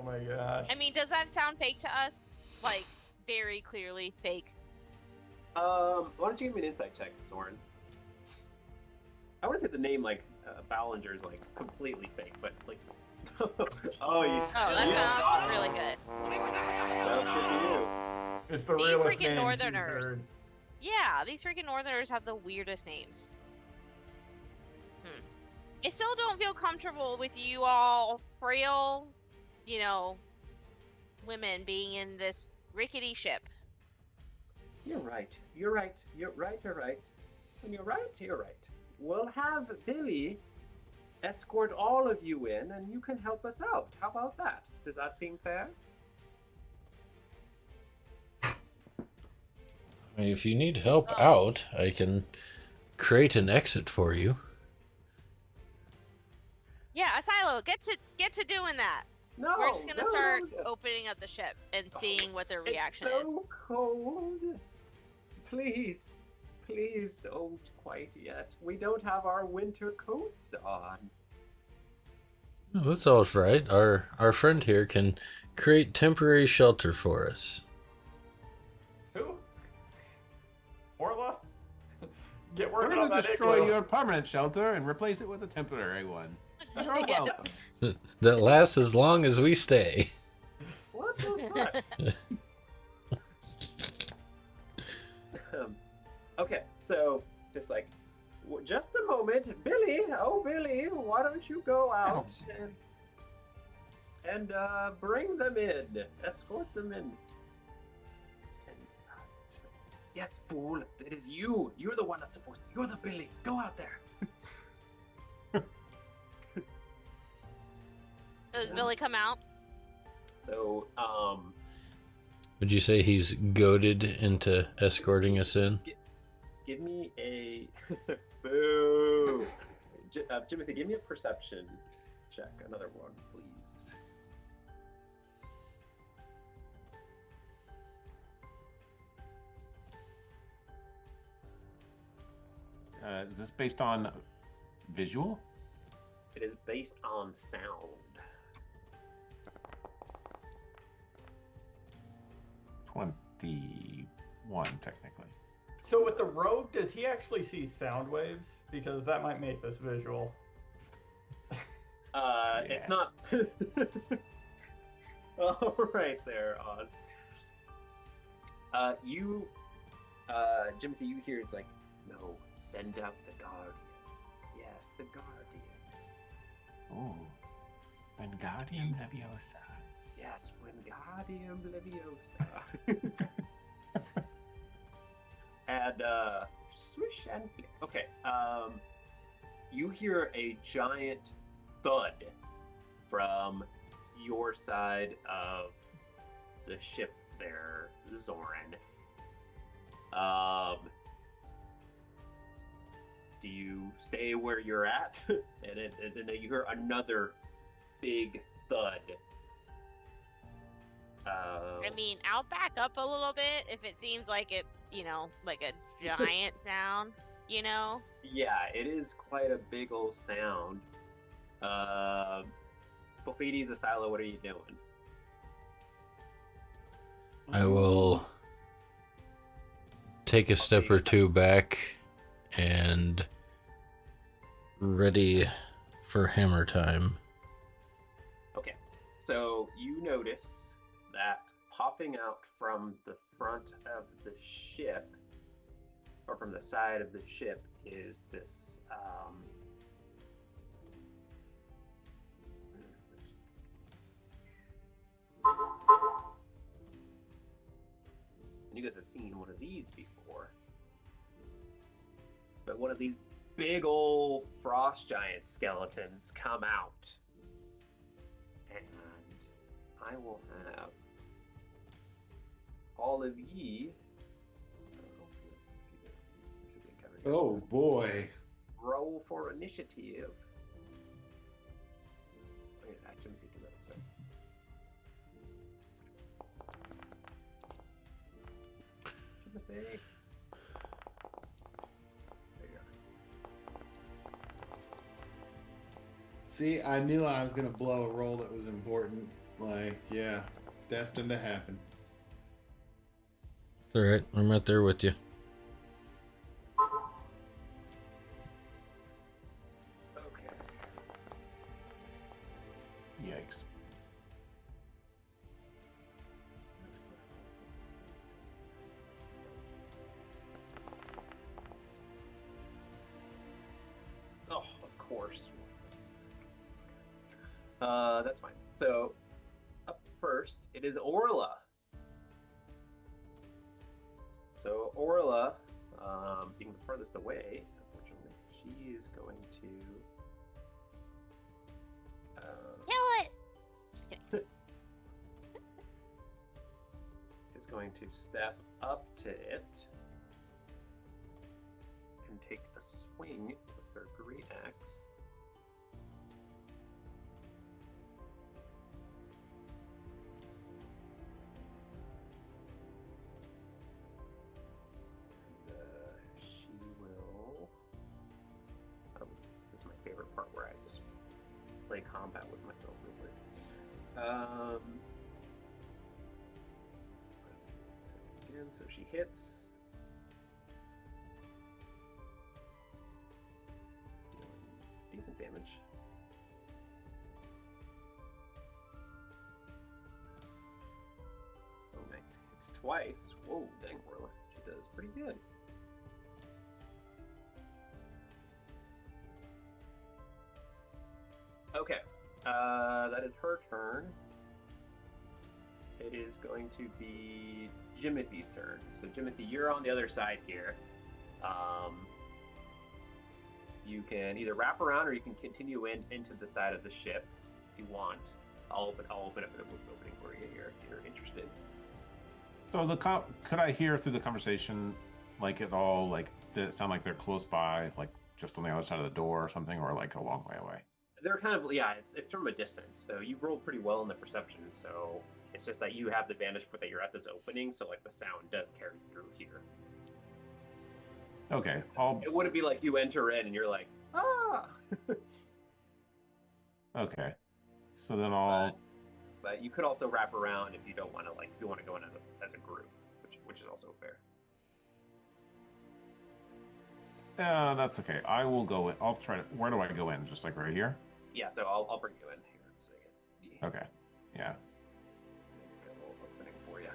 my gosh. I mean, does that sound fake to us? Like, very clearly fake. Why don't you give me an insight check, Soren? I wouldn't say the name like Ballinger is like completely fake, but like, that sounds really good. Sounds good to you. It's the These realest freaking names Northerners. she's heard. Yeah, these freaking Northerners have the weirdest names. I still don't feel comfortable with you all frail, you know, women being in this rickety ship. You're right. When you're right. We'll have Billy escort all of you in, and you can help us out. How about that? Does that seem fair? I mean, if you need help out, I can create an exit for you. Yeah, Asilo, get to doing that. No, We're just gonna no, start no. opening up the ship and seeing what their reaction It's is. so cold. Please, please don't quite yet. We don't have our winter coats on. Oh, that's all right. Our friend here can create temporary shelter for us. Who? Orla? Get We're working on gonna that destroy igloo. your permanent shelter and replace it with a temporary one. You're Yeah. welcome. That lasts as long as we stay. What the fuck? Okay, so just like, just a moment, Billy. Oh, Billy, why don't you go out and bring them in, escort them in. And, just like, yes, fool, it is you. You're the one that's supposed to. You're the Billy. Go out there. Does Billy come out? So, Would you say he's goaded into escorting us in? give me a boo. Jimothy, give me a perception check. Another one, please. Is this based on visual? It is based on sound. 21, technically. So with the rogue, does he actually see sound waves? Because that might make this visual. It's not. All right, there, Oz. Jimothy, you hear it's like, no, send out the guardian. Yes, the guardian. Oh, Wingardium Leviosa. Yes, Wingardium Leviosa. And swish and flick. Okay. You hear a giant thud from your side of the ship there, Zoran. Do you stay where you're at? and then you hear another big thud. I mean, I'll back up a little bit if it seems like it's, like a giant sound, Yeah, it is quite a big old sound. Bofides, Asilo, what are you doing? I will take a step or two back and ready for hammer time. Okay, so you notice that popping out from the front of the ship, or from the side of the ship, is this and you guys have seen one of these before, but one of these big old frost giant skeletons come out, and I will have all of ye. Oh boy. Roll for initiative. Wait, I shouldn't do that. Sorry. Timothy. There you go. See, I knew I was gonna blow a roll that was important. Like, yeah, destined to happen. It's alright, I'm right there with you. Okay. Yikes. Oh, of course. That's fine. So, up first, it is Orla. So Orla, being the furthest away, unfortunately, she is going to. Kill it! Just kidding. Is going to step up to it and take a swing with her great axe. play combat with myself real quick. Again, so she hits. Dealing decent damage. Oh, nice. Hits twice. Whoa, dang, Orla. She does pretty good. Okay, that is her turn. It is going to be Jimothy's turn. So Jimothy, you're on the other side here. You can either wrap around or you can continue into the side of the ship if you want. I'll open up an opening for you here if you're interested. So could I hear through the conversation, like at all, like did it sound like they're close by, like just on the other side of the door or something, or like a long way away? They're kind of, yeah, it's from a distance. So you rolled pretty well in the perception. So it's just that you have the vantage point that you're at this opening. So like the sound does carry through here. Okay, It wouldn't be like you enter in and you're like, ah. Okay, so then I'll. But you could also wrap around if you don't want to, like, if you want to go in as a group, which is also fair. Yeah, that's okay. I will go in. I'll try to. Where do I go in? Just like right here? Yeah, so I'll bring you in here in a second. Okay. Yeah. Got a little opening for you.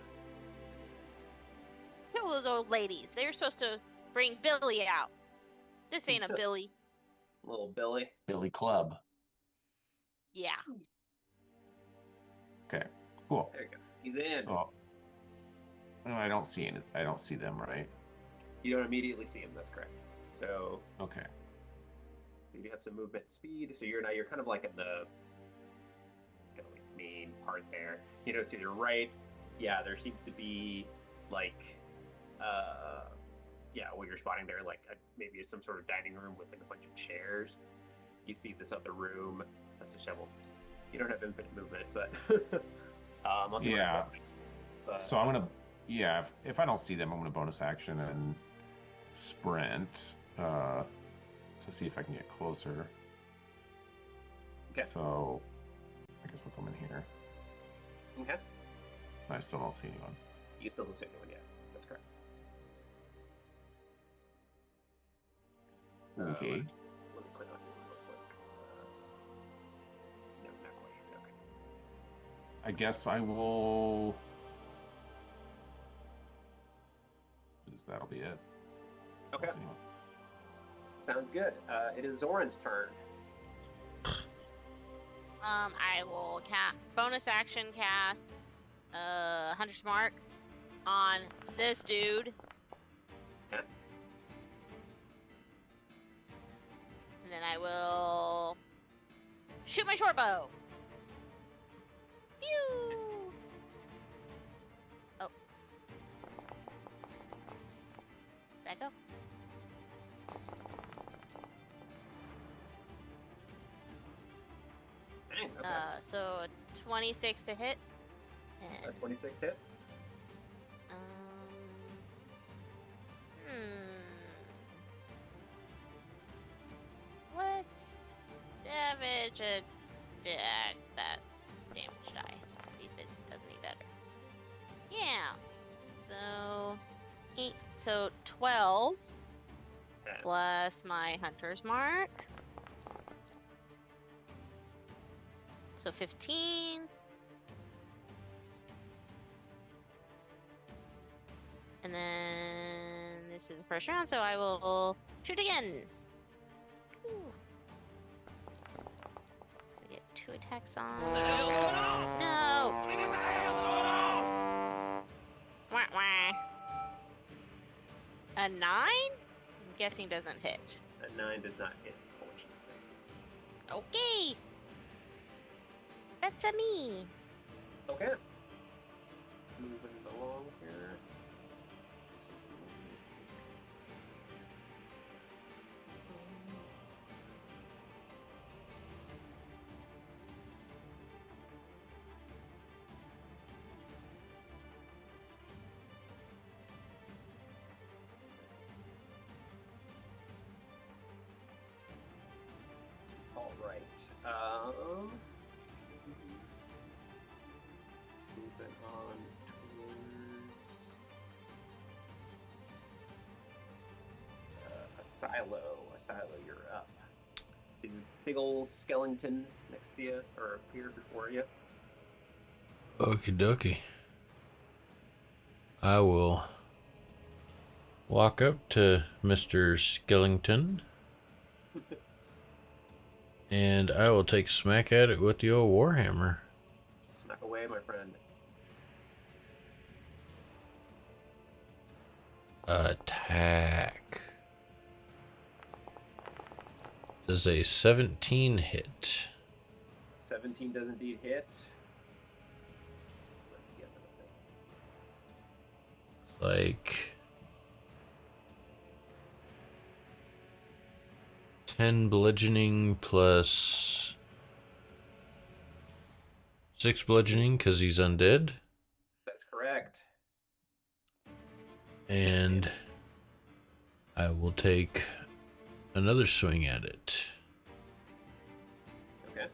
Kill those old ladies. They're supposed to bring Billy out. This ain't a Billy. Little Billy. Billy Club. Yeah. Okay. Cool. There you go. He's in. So, no, I don't see them, right? You don't immediately see him. That's correct. So Okay. you have some movement speed. So you're kind of like in the kind of like main part there. You know, to your right, yeah, there seems to be like, yeah, what you're spotting there, like maybe it's some sort of dining room with like a bunch of chairs. You see this other room. That's a shovel. You don't have infinite movement, but also Yeah. But, So I'm gonna, yeah. If I don't see them, I'm gonna bonus action and sprint to see if I can get closer. Okay. So I guess I'll come in here. Okay. I still don't see anyone. You still don't see anyone yet. That's correct. Okay. Let me click on you real quick. No, not quite. Okay. I guess I will. That'll be it. Okay. Don't see anyone. Sounds good. It is Zoran's turn. I will bonus action cast Hunter's Mark on this dude. Okay. And then I will shoot my short bow. Pew! Oh. Did I go? Dang, okay. So 26 to hit. And 26 hits. Let's savage that damage die. See if it does any better. Yeah. So 8. So 12 Okay. plus my hunter's mark. So 15. And then this is the first round, so I will shoot again. Ooh. So I get 2 attacks on. No! Wah, wah. A 9? I'm guessing doesn't hit. A 9 does not hit, unfortunately. Okay! That's a me. Okay. Moving along here. All right. Moving on towards a silo. A silo, you're up. See this big old skeleton next to you, or up here before you. Okie dokie. I will walk up to Mr. Skellington. And I will take smack at it with the old Warhammer. Smack away, my friend. Attack. Does a 17 hit? 17 does indeed hit. Like 10 bludgeoning plus 6 bludgeoning because he's undead. That's correct. And I will take another swing at it. Okay.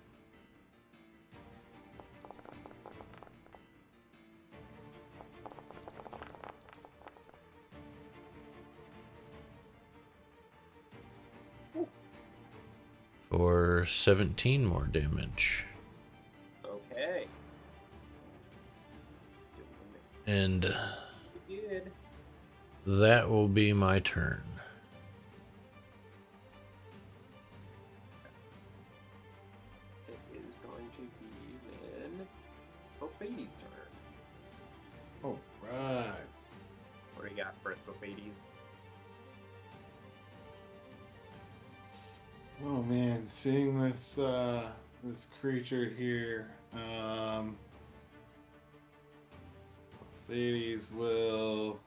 For 17 more damage. Okay. And Good. that will be my turn. It is going to be then Bofadi's turn. All right. What do you got for us, Bofades? Oh man, seeing this this creature here, Hades will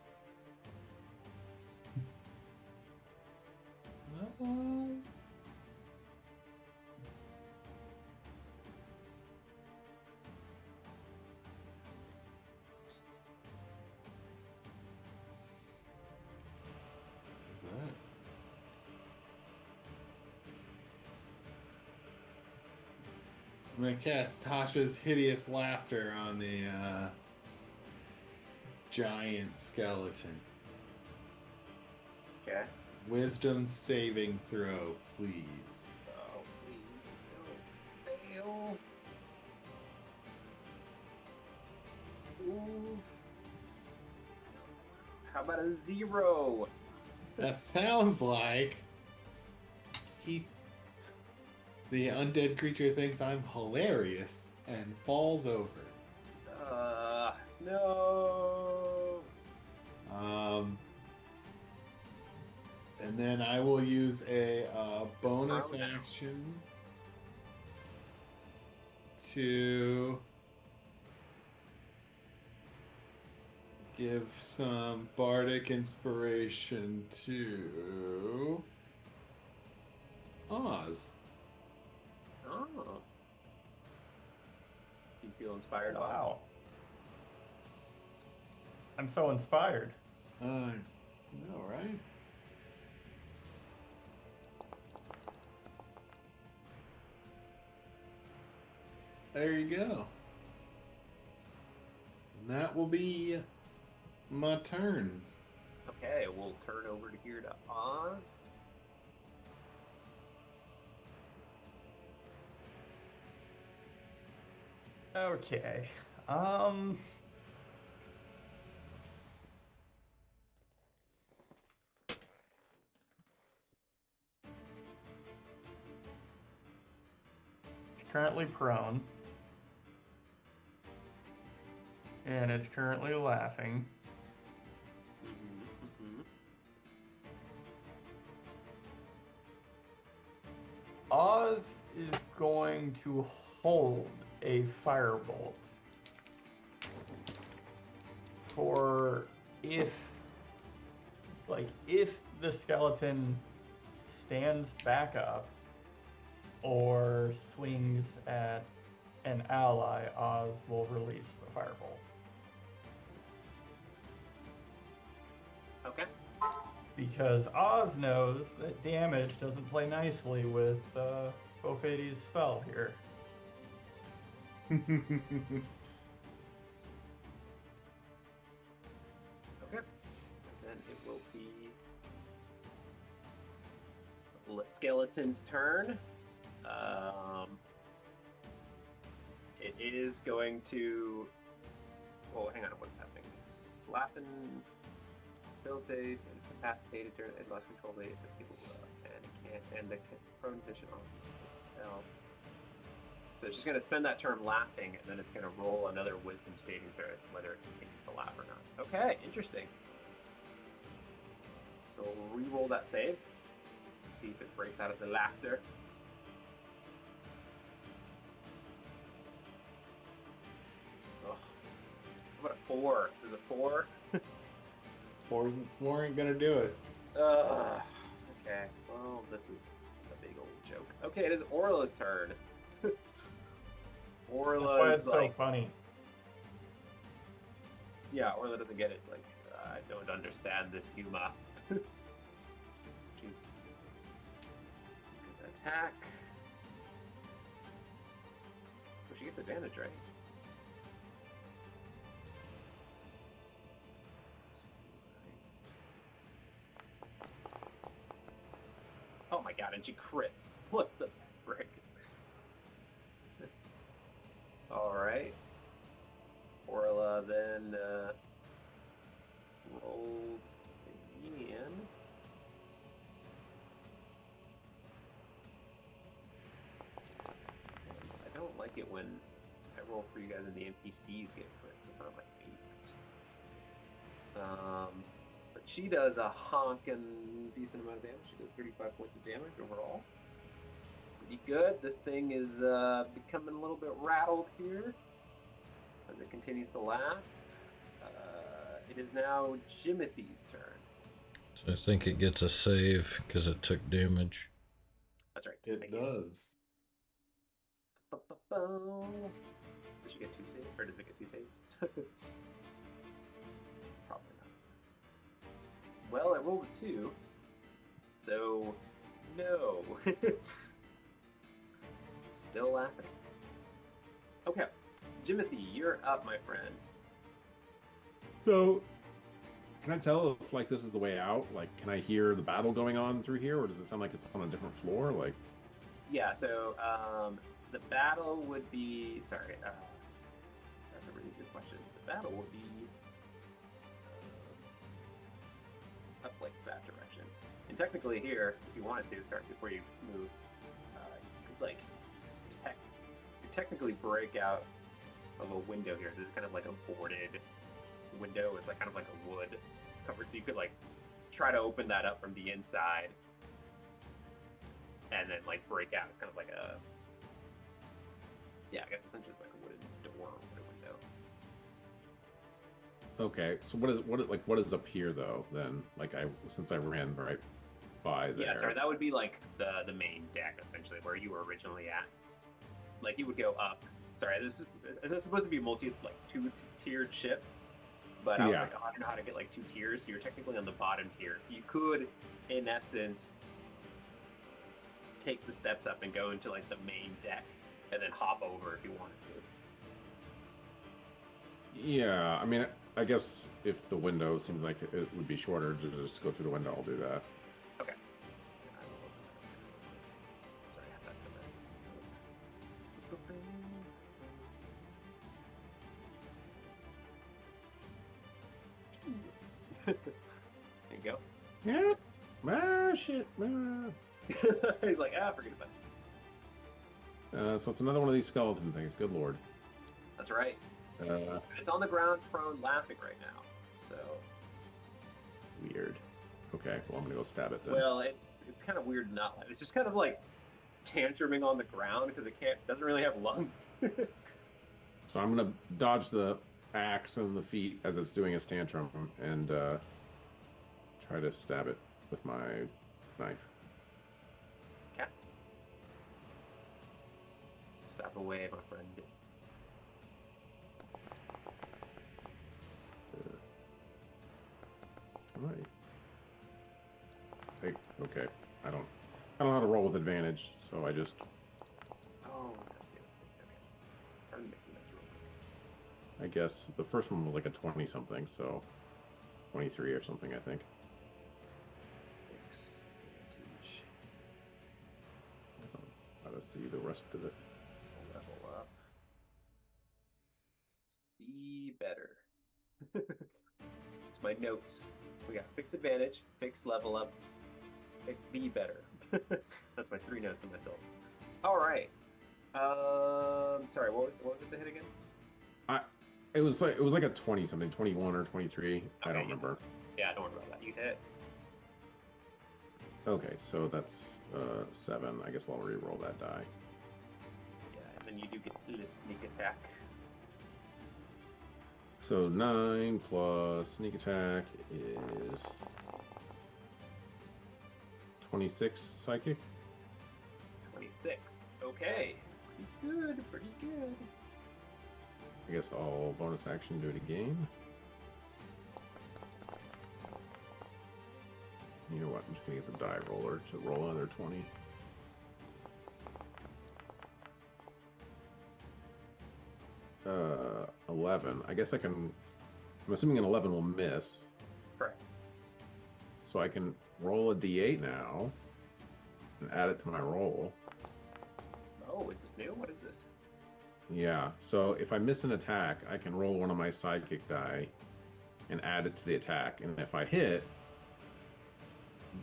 is that? I'm gonna cast Tasha's Hideous Laughter on the giant skeleton. Okay. Wisdom saving throw, please. Oh, please don't fail. Oof. How about a 0? That sounds like the undead creature thinks I'm hilarious and falls over. No. And then I will use a bonus Throw now. action to give some bardic inspiration to Oz. Oh. You feel inspired? Wow. I'm so inspired. I know, right? There you go. And that will be my turn. Okay, we'll turn over to here to Oz. Okay. It's currently prone. And it's currently laughing. Oz is going to hold a firebolt for if the skeleton stands back up or swings at an ally, Oz will release the firebolt. Okay. Because Oz knows that damage doesn't play nicely with Bofades spell here. Okay. And then it will be the skeleton's turn. It is going to. Oh, hang on. What's happening? It's laughing. Fail save and it's incapacitated during it lost control of it. It's capable of, and it can't end the prone condition on itself. So it's just going to spend that turn laughing, and then it's going to roll another wisdom saving throw, whether it continues to laugh or not. Okay, interesting. So we'll re-roll that save. See if it breaks out of the laughter. Ugh. How about a 4? There's a 4. Four ain't gonna do it. Okay. Well, this is a big old joke. Okay, it is Orla's turn. Why Orla's it's like, so funny. yeah, Orla doesn't get it. It's like, I don't understand this humor. She's gonna attack. Oh, she gets advantage, right? Oh my god, and she crits. What the frick? Alright. Orla then rolls again. I don't like it when I roll for you guys and the NPCs get crits. It's not my favorite. But she does a honkin' decent amount of damage. She does 35 points of damage overall. Pretty good. This thing is becoming a little bit rattled here as it continues to laugh. It is now Jimothy's turn. So I think it gets a save because it took damage. That's right. It Thank you. does. Does she get 2 saves? Or does it get 2 saves? Probably not. Well, I rolled a 2. So, no. Still laughing. Okay. Jimothy, you're up, my friend. So, can I tell if like this is the way out? Like, can I hear the battle going on through here, or does it sound like it's on a different floor? Like, Yeah. So, the battle would be. Sorry. That's a really good question. The battle would be up like that direction. And technically, here, if you wanted to start before you move, you could like technically break out of a window here. This is kind of like a boarded window. It's like kind of like a wood covered, so you could like try to open that up from the inside and then like break out. It's kind of like a, yeah, I guess essentially it's like a wooden door or a window. okay, so what is up here though? Then, like since I ran right by there. Yeah, sorry, that would be like the main deck essentially where you were originally at. Like you would go up. Sorry, this is supposed to be a two-tiered ship, but I was like, oh, I don't know how to get like 2 tiers. So you're technically on the bottom tier. So you could, in essence, take the steps up and go into like the main deck, and then hop over if you wanted to. Yeah, I mean, I guess if the window seems like it would be shorter to just go through the window, I'll do that. Okay. Sorry, I have that come in. There you go. Yeah. Ah, shit. Ah. He's like, forget about it. So it's another one of these skeleton things. Good lord. That's right. It's on the ground, prone, laughing right now. So Weird. Okay, well I'm gonna go stab it then. well, it's kind of weird not. It's just kind of like tantruming on the ground because it doesn't really have lungs. So I'm gonna dodge the axe and the feet as it's doing its tantrum and try to stab it with my knife. Okay. Step away, my friend. Alright. Hey, okay. I don't know how to roll with advantage, so I just I guess the first one was like a 20 something, so 23 or something, I think. Disadvantage. How to see the rest of it. Level up. Be better. It's my notes. We got fix advantage, fix level up, be better. That's my 3 notes to myself. All right. Sorry, what was it to hit again? It was like a 20 something, 21 or 23. I don't remember. Yeah, don't worry about that. You hit. Okay, so that's 7. I guess I'll re-roll that die. Yeah, and then you do get the sneak attack. So 9 plus sneak attack is 26 psychic. 26. Okay. Pretty good. Pretty good. I guess I'll bonus action do it again. You know what? I'm just gonna get the die roller to roll another 20. Uh, 11. I guess I can. I'm assuming an 11 will miss. Correct. So I can roll a d8 now and add it to my roll. Oh, is this new? What is this? Yeah, so if I miss an attack, I can roll one of my sidekick die and add it to the attack. And if I hit,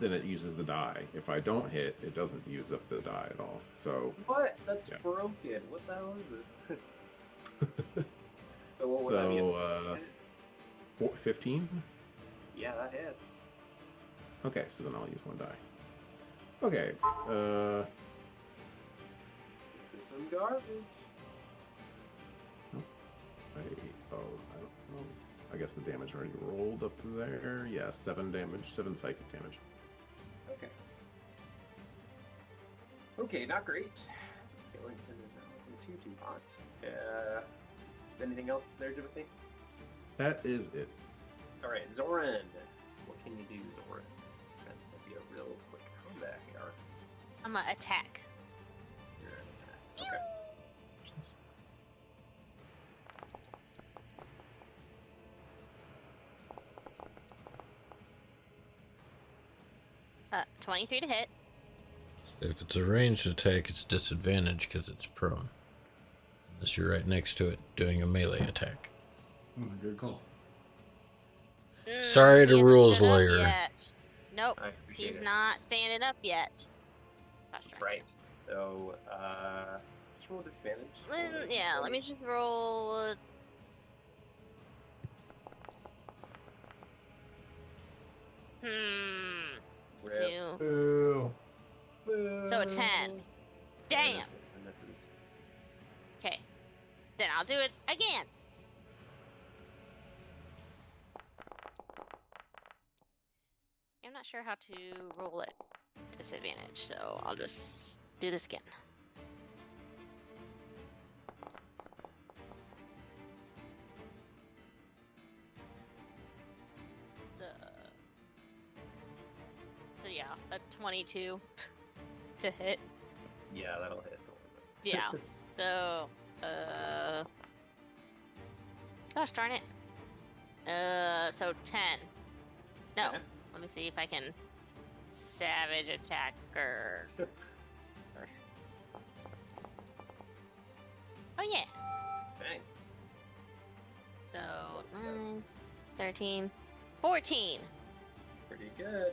then it uses the die. If I don't hit, it doesn't use up the die at all. So What? That's yeah. broken. What the hell is this? So what would I be? 15? Yeah, that hits. Okay, so then I'll use one die. Okay, This is some garbage. I don't know. I guess the damage already rolled up there. Yeah, 7 damage, 7 psychic damage. Okay. Okay, not great. Skeleton is now looking too hot. Anything else there, Timothy? That is it. All right, Zoran. What can you do, Zoran? That's gonna be a real quick combat here. I'm gonna attack. You're an attack. Okay. 23 to hit. If it's a ranged attack, it's disadvantage because it's prone. Unless you're right next to it doing a melee attack. Good call. Sorry to He hasn't rules stood up lawyer. yet. Nope, I appreciate he's it. not standing up yet. Gosh, That's right. So, just roll disadvantage. Yeah, let me just roll. Rip. 2. Boo. So a 10. Damn. And this is Okay. Then I'll do it again. I'm not sure how to roll it disadvantage, so I'll just do this again. So yeah, a 22 to hit. yeah, that'll hit. Yeah. So, gosh darn it. So 10. No. Okay. Let me see if I can savage attacker. Oh yeah. Bang. So 9, 13, 14. Pretty good.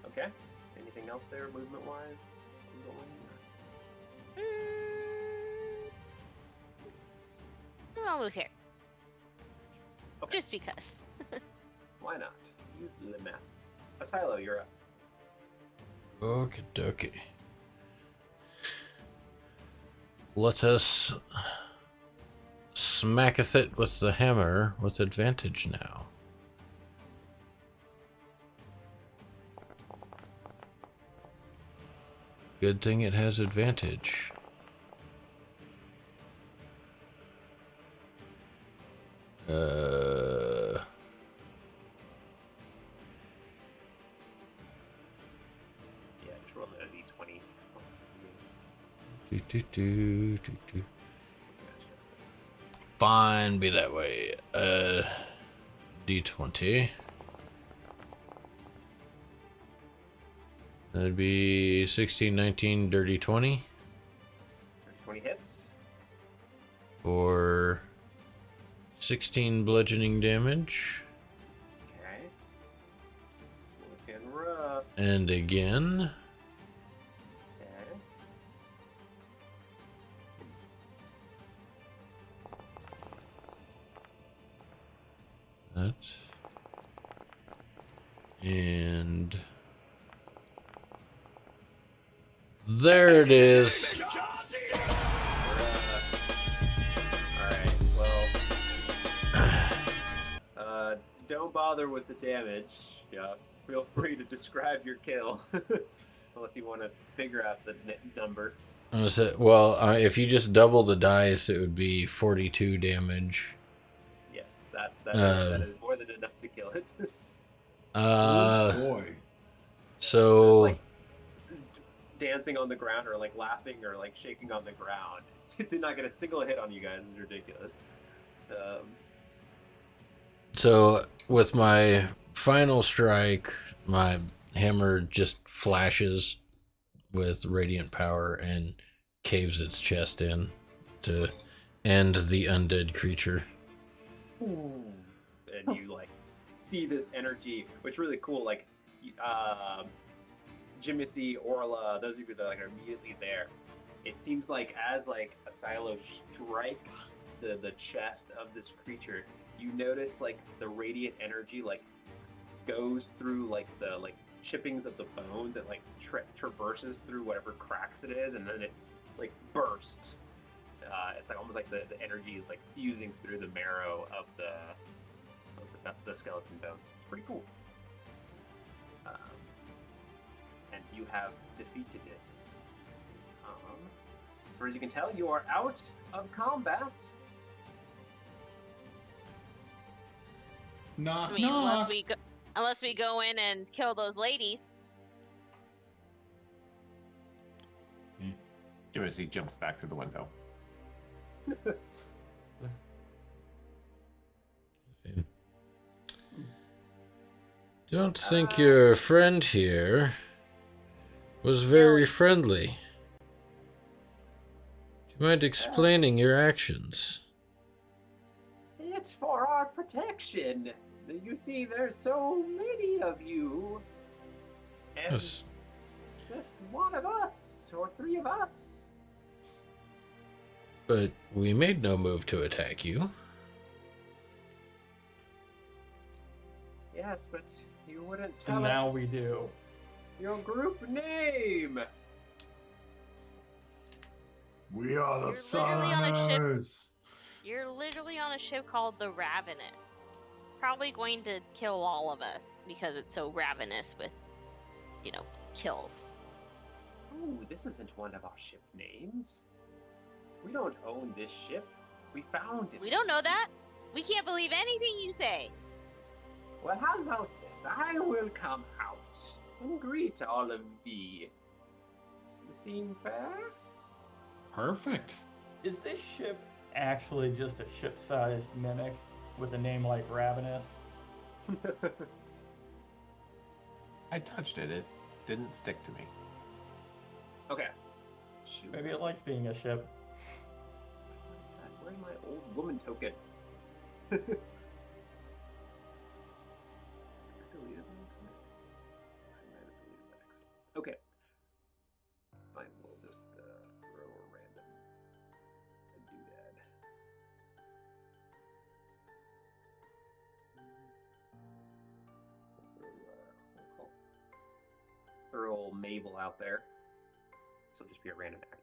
Okay. Anything else there, movement wise? I'll move here. Okay. Just because. Why not? Use the map. Asilo, you're up. Okie dokie. Let us smacketh it with the hammer with advantage now. Good thing it has advantage. Yeah, just roll a d20. Do. Something I should have fixed. fine, be that way. D20. That'd be 16, 19, dirty 20. 20 hits. For 16 bludgeoning damage. Okay. It's looking rough. And again. Okay. That. And there it is. Alright, well. Don't bother with the damage. Yeah, feel free to describe your kill. Unless you want to figure out the number. Well, if you just double the dice, it would be 42 damage. Yes, that is more than enough to kill it. Oh boy. So it's like dancing on the ground or like laughing or like shaking on the ground. It did not get a single hit on you guys. It's ridiculous. So with my final strike, my hammer just flashes with radiant power and caves its chest in to end the undead creature. And you like see this energy, which is really cool. Like Jimothy, Orla, those of you that are immediately there. It seems like as like a silo strikes the chest of this creature, you notice like the radiant energy like goes through like the like chippings of the bones. It like traverses through whatever cracks it is, and then it's like bursts. It's like almost like the energy is like fusing through the marrow of the skeleton bones. It's pretty cool. And you have defeated it. As far as you can tell, you are out of combat. Knock, I mean, knock. unless we go in and kill those ladies. Jimothy jumps back through the window. Don't think your friend here was very friendly. Do you mind explaining your actions? It's for our protection. You see, there's so many of you. And Yes. just one of us, or three of us. But we made no move to attack you. Yes, but you wouldn't And tell now us we do. your group name. We are the You're literally on a ship. Southerners. You're literally on a ship called the Ravenous. Probably going to kill all of us because it's so ravenous with, kills. Ooh, this isn't one of our ship names. We don't own this ship. We found it. We don't know that. We can't believe anything you say. Well, how about this? I will come out and greet all of thee. Seem fair? Perfect. Is this ship actually just a ship-sized mimic with a name like Ravenous? I touched it. It didn't stick to me. Okay. Shoot. Maybe it likes being a ship. Where's my old woman token? Okay. Fine, we'll just throw a random doodad. Throw old Mabel out there. So it'll just be a random actor.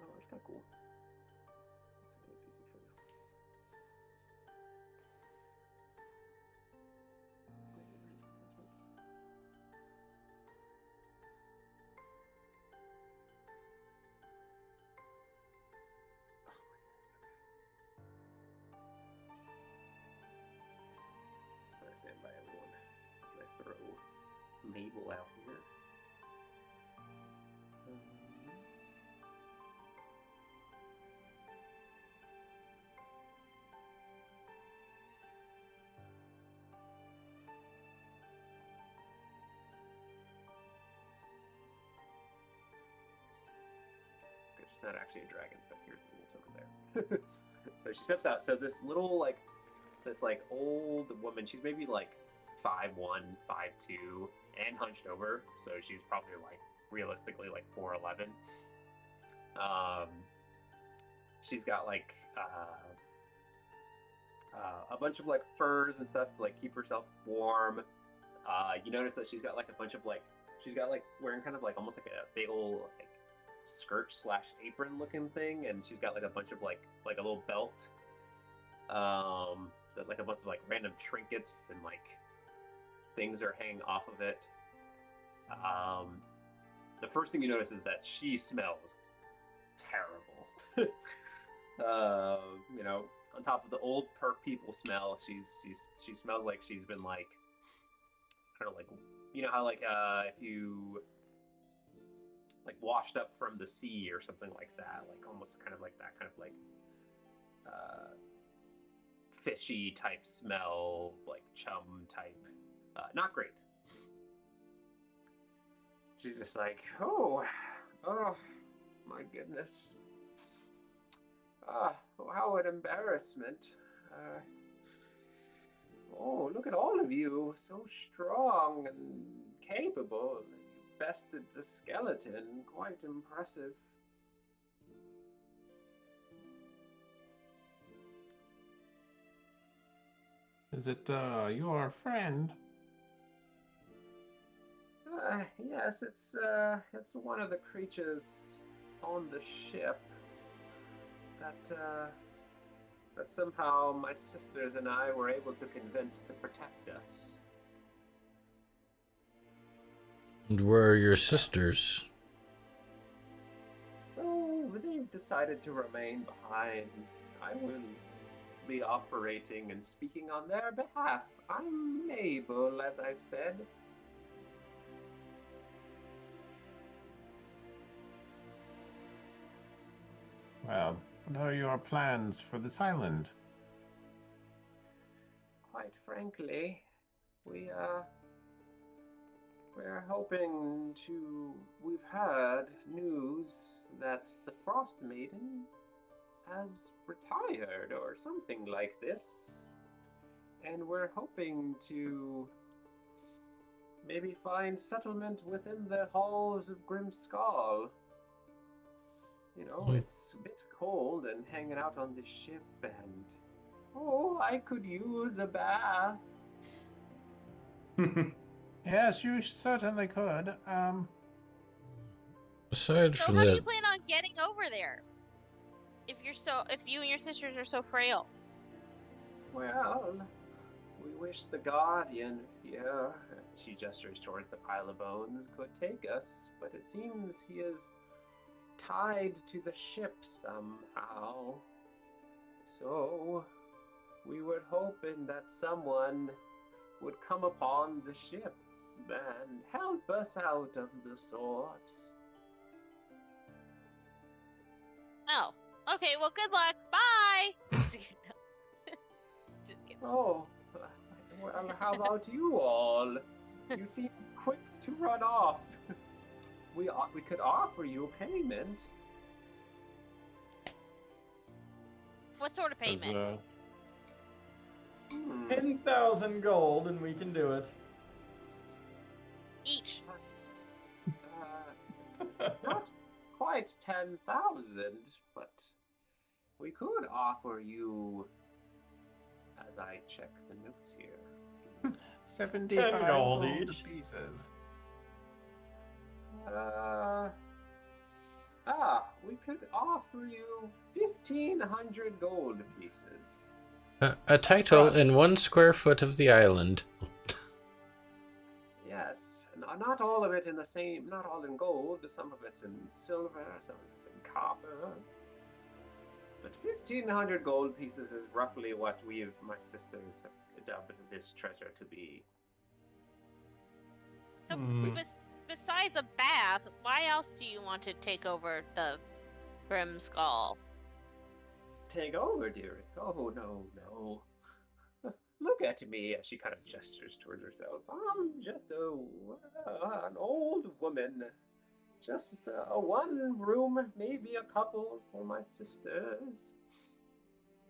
Oh, that's kind of cool. Stand by everyone as I throw Mabel out here. She's not actually a dragon, but here's the little totem there. So she steps out. So this little this old woman, she's maybe like 5'1", 5'2", and hunched over. So she's probably like realistically like 4'11". She's got like a bunch of like furs and stuff to like keep herself warm. You notice that she's got like a bunch of like wearing kind of like almost like a big old like skirt / apron looking thing, and she's got like a bunch of like a little belt. That like a bunch of like random trinkets and like things are hanging off of it. The first thing you notice is that she smells terrible. You know, on top of the old perk people smell, she smells like she's been like, I don't know, like, you know how like if you like washed up from the sea or something like that, like almost kind of like that kind of like fishy type smell, like chum type. Not great. She's just like, oh my goodness. How an embarrassment. Oh, look at all of you, so strong and capable. You bested the skeleton, quite impressive. Is it your friend? Yes, it's one of the creatures on the ship that somehow my sisters and I were able to convince to protect us. And where are your sisters? Oh, they've decided to remain behind. I will be operating and speaking on their behalf. I'm Mabel, as I've said. Well, what are your plans for this island? Quite frankly, we're hoping to. We've heard news that the Frostmaiden has retired or something like this, and we're hoping to maybe find settlement within the halls of Grimskull. You know, it's a bit cold and hanging out on the ship, and oh, I could use a bath. Yes, you certainly could. Aside So from how do you that, plan on getting over there? If you and your sisters are so frail. Well, we wish the Guardian here, she gestures towards the pile of bones, could take us, but it seems he is tied to the ship somehow. So, we were hoping that someone would come upon the ship and help us out of the sorts. Oh, okay. Well, good luck. Bye. Just kidding. Oh, well, how about you all? You seem quick to run off. We could offer you payment. What sort of payment? 'Cause, 10,000 gold, and we can do it. Each. Not quite 10,000, but we could offer you, as I check the notes here. 75 10 gold gold each. pieces. We could offer you 1,500 gold pieces. a title in 1 square foot of the island. Yes, not all of it in the same, not all in gold. Some of it's in silver, some of it's in copper. But 1,500 gold pieces is roughly what my sisters have dubbed this treasure to be. So, besides a bath, why else do you want to take over the Grimskull? Take over, dearie. Oh, no. Look at me, as she kind of gestures towards herself. I'm just an old woman. Just a one room, maybe a couple for my sisters.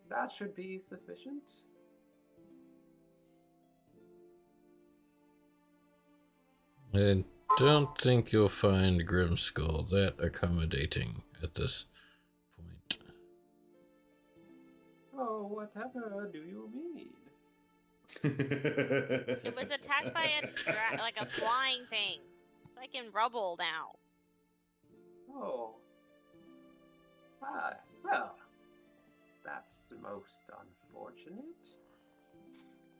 That should be sufficient. I don't think you'll find Grimskull that accommodating at this point. Oh, whatever do you mean? It was attacked by a flying thing. It's like in rubble now. Oh. Well, that's most unfortunate.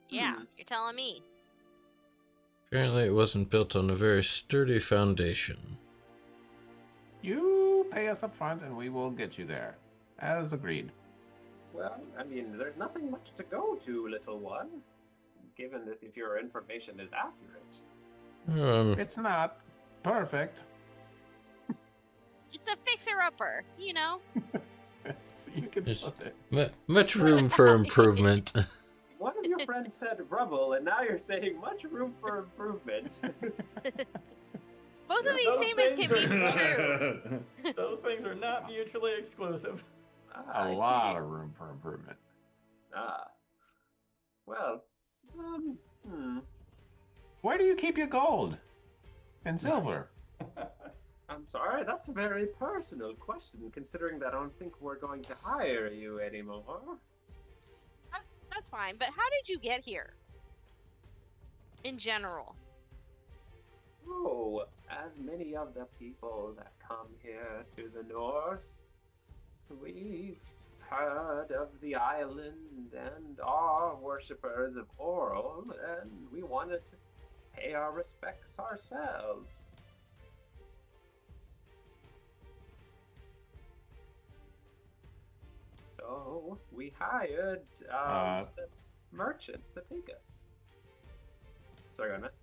Yeah, you're telling me. Apparently it wasn't built on a very sturdy foundation. You pay us up front and we will get you there. As agreed. Well, I mean, there's nothing much to go to, little one. Given that if your information is accurate. It's not perfect. It's a fixer-upper, you know? You can There's put it. much room for improvement. One of your friends said rubble, and now you're saying much room for improvement. Both of these Those statements can be things true. Those things are not mutually exclusive. A lot of room for improvement. Well, Where do you keep your gold and silver? I'm sorry, that's a very personal question, considering that I don't think we're going to hire you anymore. That's fine, but how did you get here? In general. Oh, as many of the people that come here to the north, we've heard of the island and are worshippers of Oral, and we wanted to pay our respects ourselves. So we hired some merchants to take us. Sorry, go ahead, Matt.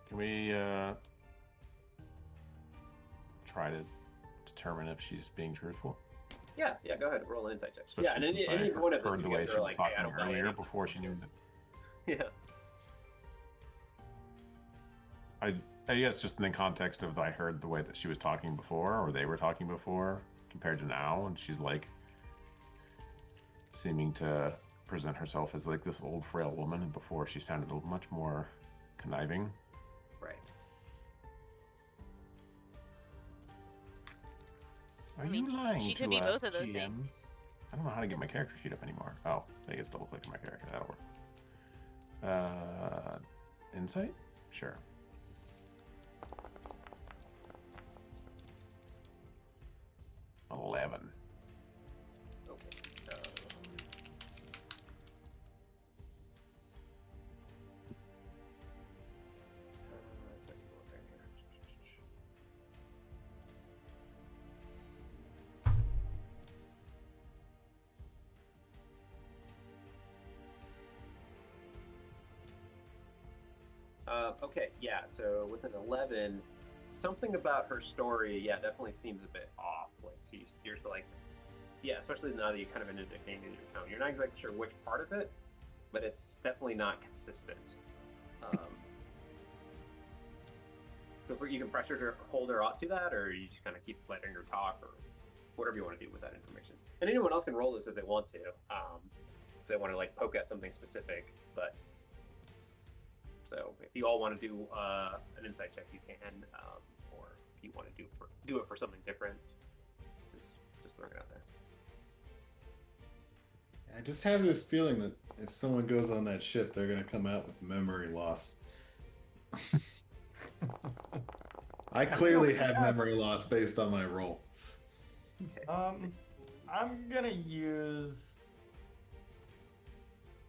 Can we try to determine if she's being truthful? Yeah, go ahead. Roll an insight check. Especially Yeah, and since any I one of this, heard the you way guys she are was like, hey, I talking don't know earlier anything. before she knew that. Yeah. I guess just in the context of I heard the way that she was talking before, or they were talking before, compared to now, and she's like seeming to present herself as like this old frail woman, and before she sounded much more conniving. Right. Are you lying she to could be us, both of those GM? things. I don't know how to get my character sheet up anymore. Oh, I guess double click on my character. That'll work. Insight? Sure. Okay. 11. Okay, yeah, so with an 11, something about her story, yeah, definitely seems a bit off. Like, you're like, yeah, especially now that you kind of ended up getting into your tone. You're not exactly sure which part of it, but it's definitely not consistent. So you can pressure her, hold her out to that, or you just kind of keep letting her talk, or whatever you want to do with that information. And anyone else can roll this if they want to, if they want to like poke at something specific, but. So if you all want to do an insight check, you can, or if you want to do it for something different, just throwing it out there. I just have this feeling that if someone goes on that ship, they're going to come out with memory loss. I clearly have memory loss based on my roll. I'm gonna use.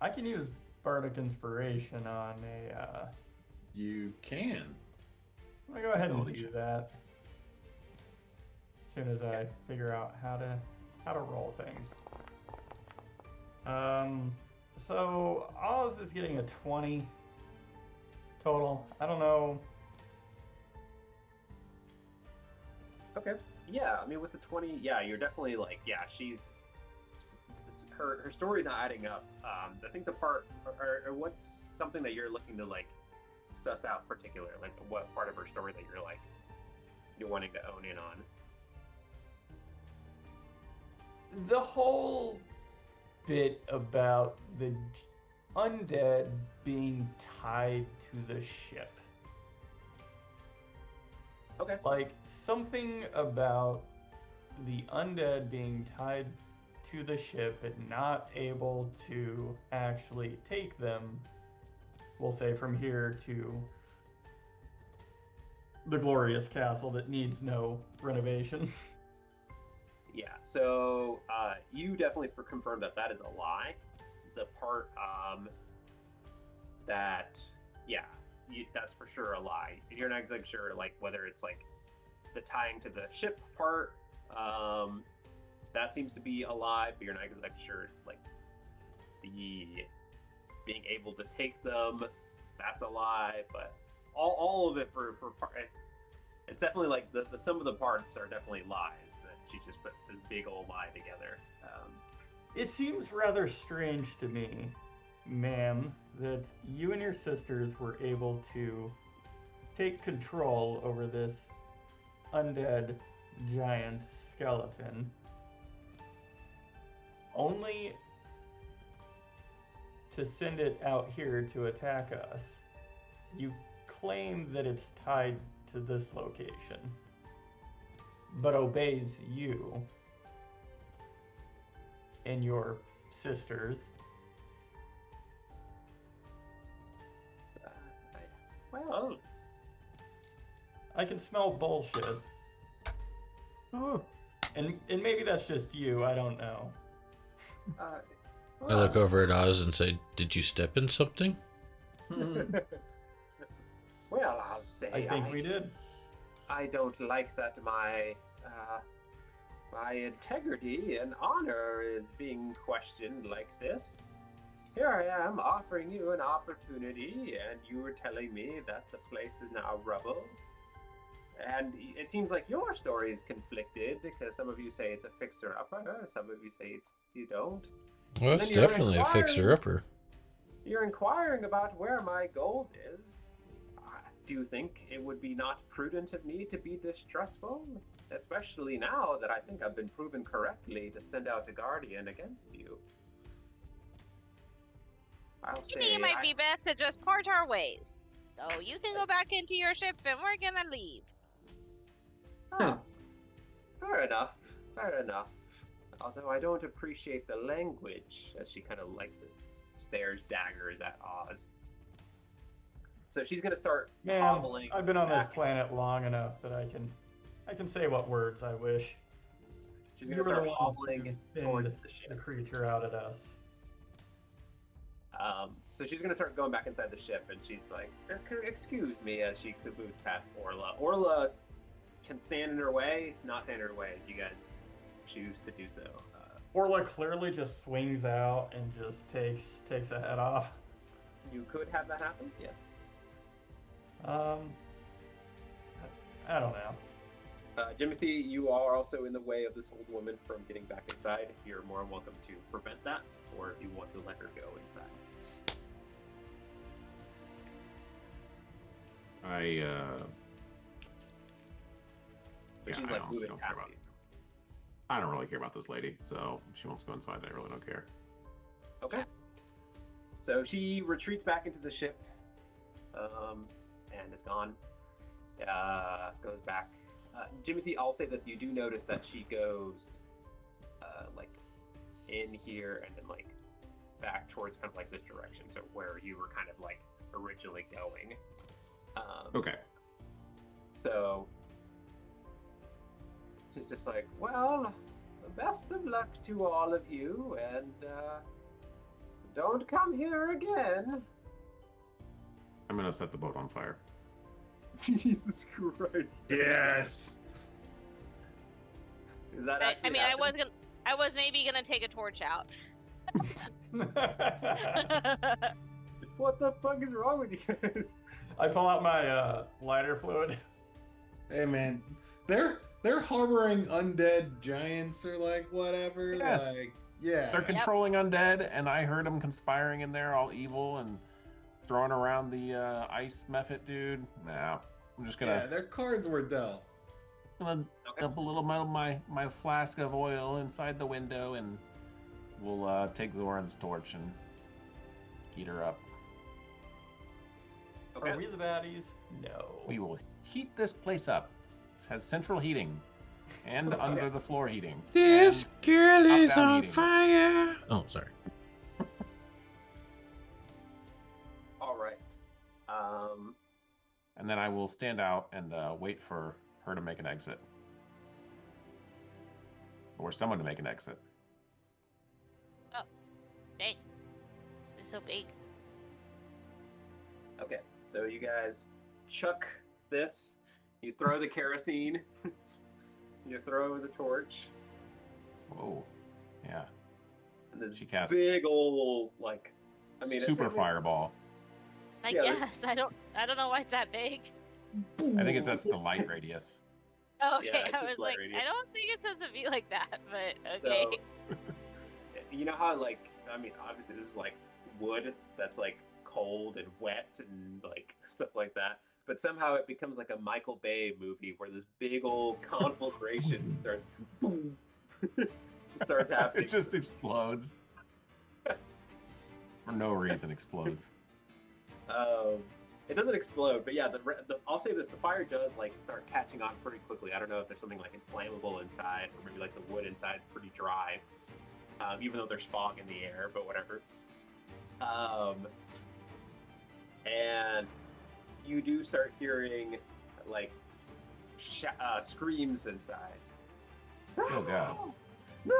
I can use Bardic Inspiration on a. You can. I'm gonna go ahead and do that. As soon as I figure out how to roll things. So Oz is getting a 20 total. I don't know. Okay. Yeah, I mean, with the 20, yeah, you're definitely like, yeah, her story's not adding up. I think the part, or what's something that you're looking to like suss out particular, like what part of her story that you're wanting to own in on? The whole bit about the undead being tied to the ship. Okay. Like, something about the undead being tied to the ship and not able to actually take them, we'll say, from here to the glorious castle that needs no renovation. Yeah, so you definitely confirmed that that is a lie. The part that's for sure a lie. You're not exactly sure, like, whether it's like the tying to the ship part, that seems to be a lie, but you're not exactly sure, like, the being able to take them, that's a lie, but all of it for part, it's definitely like the sum of the parts are definitely lies that she just put this big old lie together. It seems rather strange to me, ma'am, that you and your sisters were able to take control over this undead giant skeleton, only to send it out here to attack us. You claim that it's tied to this location, but obeys you and your sisters. Well, I can smell bullshit. Oh, And maybe that's just you, I don't know. I look over at Oz and say, "Did you step in something?" Well, I'll say I think we did. I don't like that my integrity and honor is being questioned like this. Here I am offering you an opportunity, and you were telling me that the place is now rubble. And it seems like your story is conflicted, because some of you say it's a fixer-upper, some of you say you don't. Well, And it's then you're definitely a inquiring- fixer-upper. You're inquiring about where my gold is. Do you think it would be not prudent of me to be distrustful? Especially now that I think I've been proven correctly to send out a guardian against you. I'll I say think it might be best to just part our ways. So you can go back into your ship and we're gonna leave. Oh, fair enough. Fair enough. Although I don't appreciate the language, as she kind of like stares daggers at Oz. So she's gonna start Man, hobbling. I've been on this back. planet long enough that I can say what words I wish. She's You gonna were the start one hobbling who towards sent the the ship. creature out at us. So she's gonna start going back inside the ship, and she's like, "Excuse me," as she moves past Orla. Orla can stand in her way, not stand in her way. You guys choose to do so. Orla clearly just swings out and just takes a head off. You could have that happen, yes. I don't know. Jimothy, you are also in the way of this old woman from getting back inside. You're more than welcome to prevent that, or if you want to let her go inside. But she's I like honestly moving don't care past about. you. I don't really care about this lady, so if she wants to go inside, I really don't care. Okay. So she retreats back into the ship, and is gone. Goes back. Jimothy, I'll say this: you do notice that she goes, like, in here and then like back towards kind of like this direction, so where you were kind of like originally going. Okay. So she's just like, well, best of luck to all of you, and don't come here again. I'm gonna set the boat on fire. Jesus Christ. Yes. Is that I actually mean, happening? I was maybe gonna take a torch out. What the fuck is wrong with you guys? I pull out my lighter fluid. Hey man, they're harboring undead giants or like whatever. Yes. Like yeah. They're controlling undead, and I heard them conspiring in there, all evil and throwing around the ice method, dude. Nah, I'm just Yeah, gonna their cards were dealt. dump a little my flask of oil inside the window, and we'll take Zoran's torch and heat her up. Okay. Are we the baddies? No. We will heat this place up. It has central heating and Okay. under the floor heating. This and girl is top-down on heating. fire. Oh, sorry. All right. And then I will stand out and wait for her to make an exit. Or someone to make an exit. Dang. It's so big. Okay, so you guys chuck this. You throw the kerosene. You throw the torch. Whoa. Yeah. And this She casts big old, like, I mean, super it's fireball. I Yeah, guess. I don't know why it's that big. I think that's the light radius. Oh, okay. Yeah, it's I just was light like, radius. I don't think it's supposed to be like that, but okay. So, you know how, like, I mean, obviously this is like wood that's like cold and wet and like stuff like that. But somehow it becomes like a Michael Bay movie where this big old conflagration starts, boom, starts happening. It just explodes. For no reason explodes. It doesn't explode, but yeah, I'll say this: the fire does like start catching on pretty quickly. I don't know if there's something like inflammable inside, or maybe like the wood inside pretty dry, even though there's fog in the air. But whatever. And you do start hearing like screams inside. Oh god. No!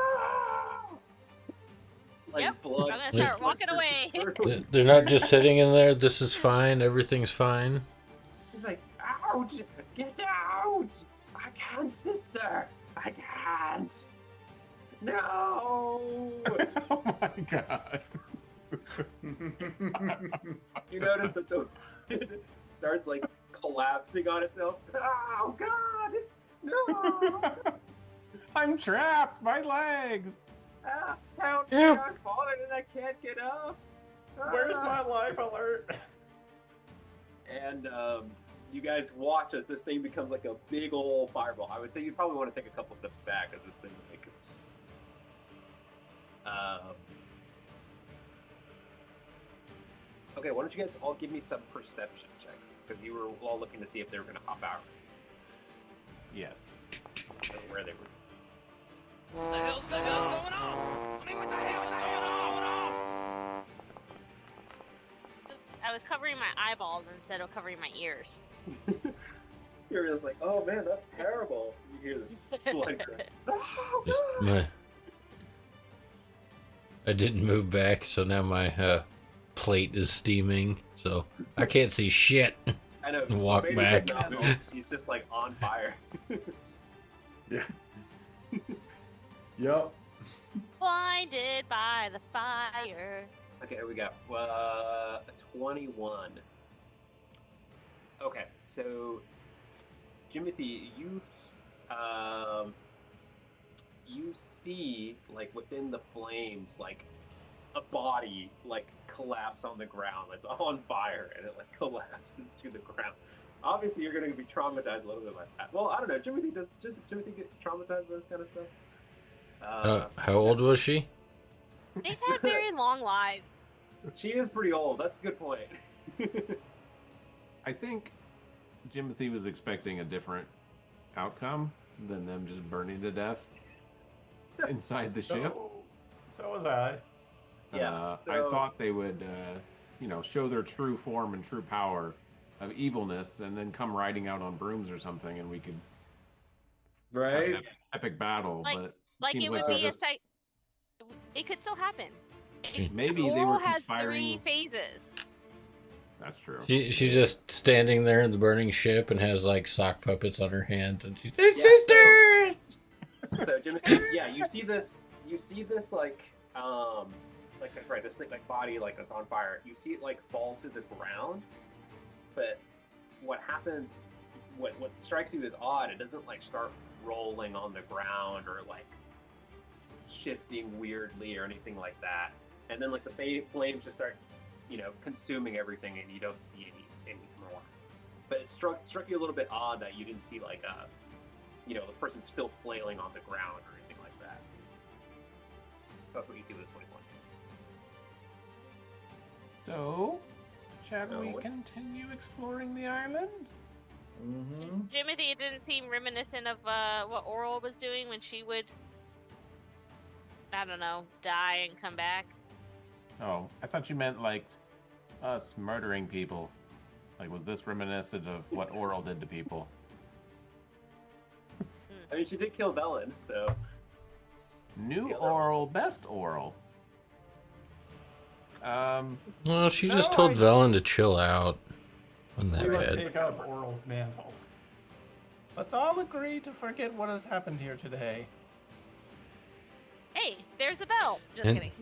Like Yep, blood. I'm gonna start walking away. They're not just sitting in there. This is fine. Everything's fine. He's like, out! Get out! I can't, sister! I can't! No! Oh my god. You notice that the it starts like collapsing on itself. Oh god! No! I'm trapped. My legs. Help me! Help. I'm falling and I can't get up. Where's Ah. my life alert? And you guys watch as this thing becomes like a big old fireball. I would say you probably want to take a couple steps back as this thing like. Okay, why don't you guys all give me some perception checks? Because you were all looking to see if they were going to hop out. Yes. Or where they were. What the hell's going on? I mean, what the hell is going on? Oops, I was covering my eyeballs instead of covering my ears. You're just like, oh man, that's terrible. You hear this blood cry. Oh, Just God. I didn't move back, so now my plate is steaming, so I can't see shit. I know. Walk Baby's back. like not moved. He's just like on fire. Yeah. Yup. Blinded by the fire. Okay, here we go. A 21. Okay, so Jimothy, you see like within the flames, like a body like collapse on the ground. It's on fire and it like collapses to the ground. Obviously, you're going to be traumatized a little bit by that. Well, I don't know. Jimothy, does Jimothy get traumatized by this kind of stuff? How old was she? They've had very long lives. She is pretty old. That's a good point. I think Jimothy was expecting a different outcome than them just burning to death inside the ship. So was I. Yeah, I so- thought they would, show their true form and true power of evilness, and then come riding out on brooms or something, and we could have Right? an epic battle. Like- but Like seems it would they're be a just- sight. It could still happen. Maybe they Oral were has conspiring. 3 phases. That's true. She's just standing there in the burning ship and has like sock puppets on her hands, and she's "They're Yeah, sisters." So Jimmy, yeah, you see this like right, this like body like that's on fire. You see it like fall to the ground, but what happens? What strikes you as odd? It doesn't like start rolling on the ground or like shifting weirdly or anything like that. And then like the flames just start consuming everything, and you don't see any more. But it struck you a little bit odd that you didn't see like the person still flailing on the ground or anything like that. So that's what you see with the 21. So, shall So- we continue exploring the island? Mm-hmm. Jimothy, it didn't seem reminiscent of what Oral was doing when she would, I don't know, die and come back. Oh, I thought you meant like us murdering people. Like, was this reminiscent of what Oral did to people? I mean, she did kill Velen, so New The other Oral, best Oral. Well, she just No, told I- Velen to chill out. Wasn't We that must bad. take up Oral's mantle. let's all agree to forget what has happened here today. Hey, there's a bell. Just And- kidding.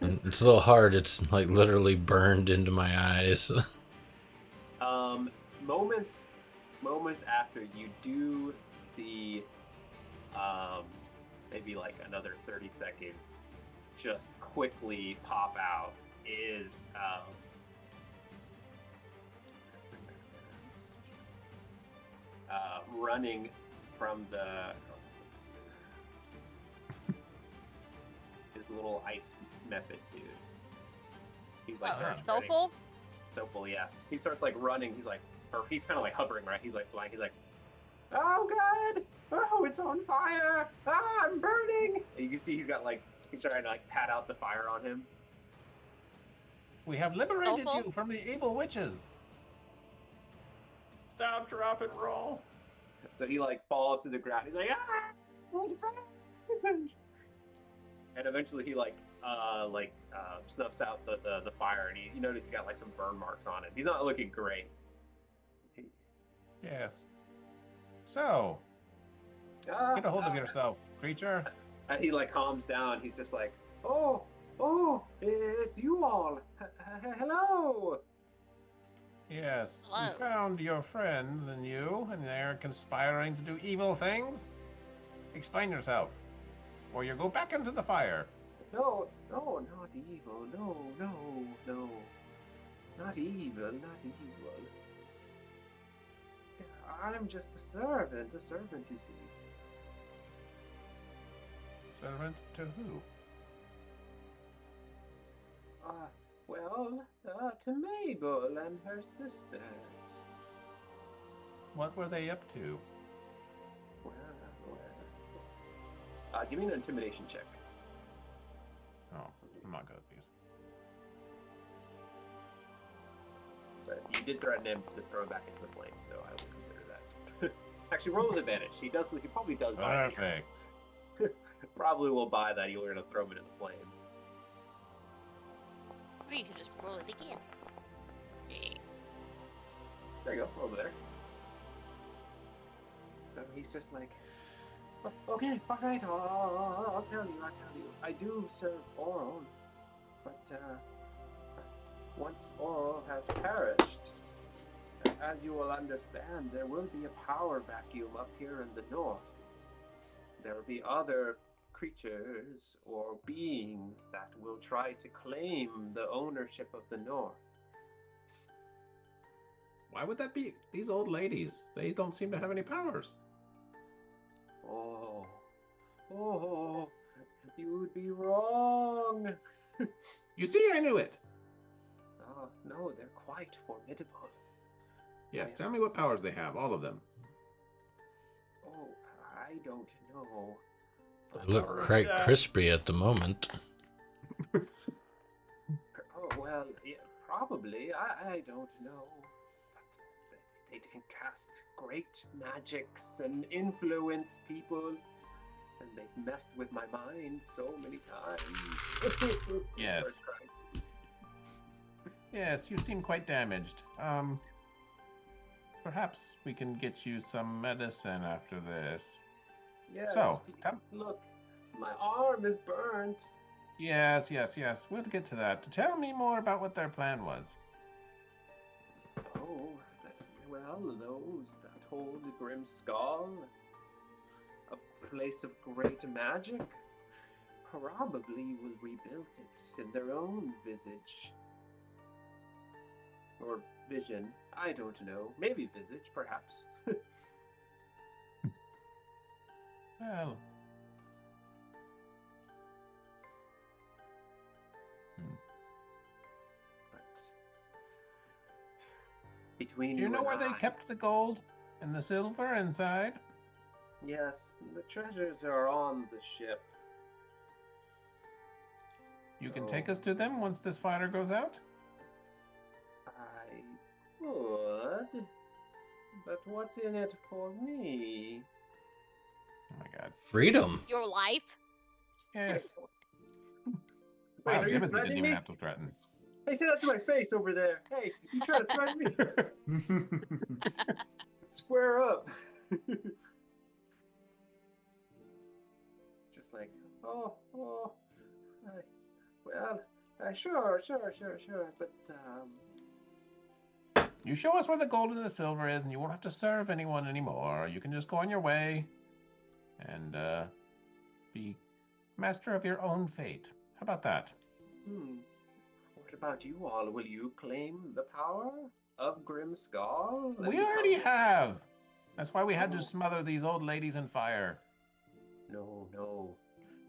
And it's a little hard. It's like literally burned into my eyes. moments after, you do see maybe like another 30 seconds just quickly pop out is running from his little ice method dude. He's like starts running. Soulful? Soulful, yeah. He starts like running. He's kind of like hovering, right? He's like flying. He's like, oh god, oh it's on fire! Ah, I'm burning! And you can see he's trying to like pat out the fire on him. We have liberated Soulful? you from the evil witches. Stop, drop, and roll. So he like falls to the ground. He's like, ah! And eventually he snuffs out the fire, and you notice he's got like some burn marks on it. He's not looking great. Yes. So, get a hold of yourself, creature. And he like calms down. He's just like, oh, it's you all. Hello. Yes, Hello. we found your friends and they're conspiring to do evil things. Explain yourself, or you go back into the fire. No, not evil. No. Not evil. I'm just a servant, you see. Servant to who? To Mabel and her sisters. What were they up to? Give me an intimidation check. Oh, I'm not good at these. But you did threaten him to throw him back into the flames, so I will consider that. Actually, roll with advantage. He probably does buy it. Perfect. Probably will buy that. You're gonna throw him into the flames. Or you could just roll it again. Yeah. There you go, over there. So he's just like, okay, all right, I'll tell you. I do serve Oral, but once Oral has perished, as you will understand, there will be a power vacuum up here in the north. There will be other creatures or beings that will try to claim the ownership of the north. Why would that be? These old ladies, they don't seem to have any powers. Oh, you would be wrong. You see, I knew it. No, they're quite formidable. Yes, tell me what powers they have, all of them. Oh, I don't know. They look quite crispy at the moment. Oh, well, yeah, probably. I don't know. But they can cast great magics and influence people. And they've messed with my mind so many times. He Yes. starts crying. Yes, you seem quite damaged. Perhaps we can get you some medicine after this. Yes, So, because look, my arm is burnt. Yes. We'll get to that. Tell me more about what their plan was. Oh, well, those that hold the Grim Skull, a place of great magic, probably will rebuild it in their own visage or vision. I don't know. Maybe visage, perhaps. Well. But between Do you know and where they I, kept the gold and the silver inside? yes, the treasures are on the ship. You can take us to them once this fire goes out? I would, but what's in it for me? Oh my god. Freedom. Your life? Yes. Wait, Wow, are you Jimothy didn't threatening even me? have to threaten. Hey, say that to my face over there. Hey, you trying to threaten me? Square up. Just like, oh, sure, but You show us where the gold and the silver is, and you won't have to serve anyone anymore. You can just go on your way and be master of your own fate. How about that? What about you all? Will you claim the power of Grimskull? and We already become- have. That's why we had Oh. to smother these old ladies in fire. No.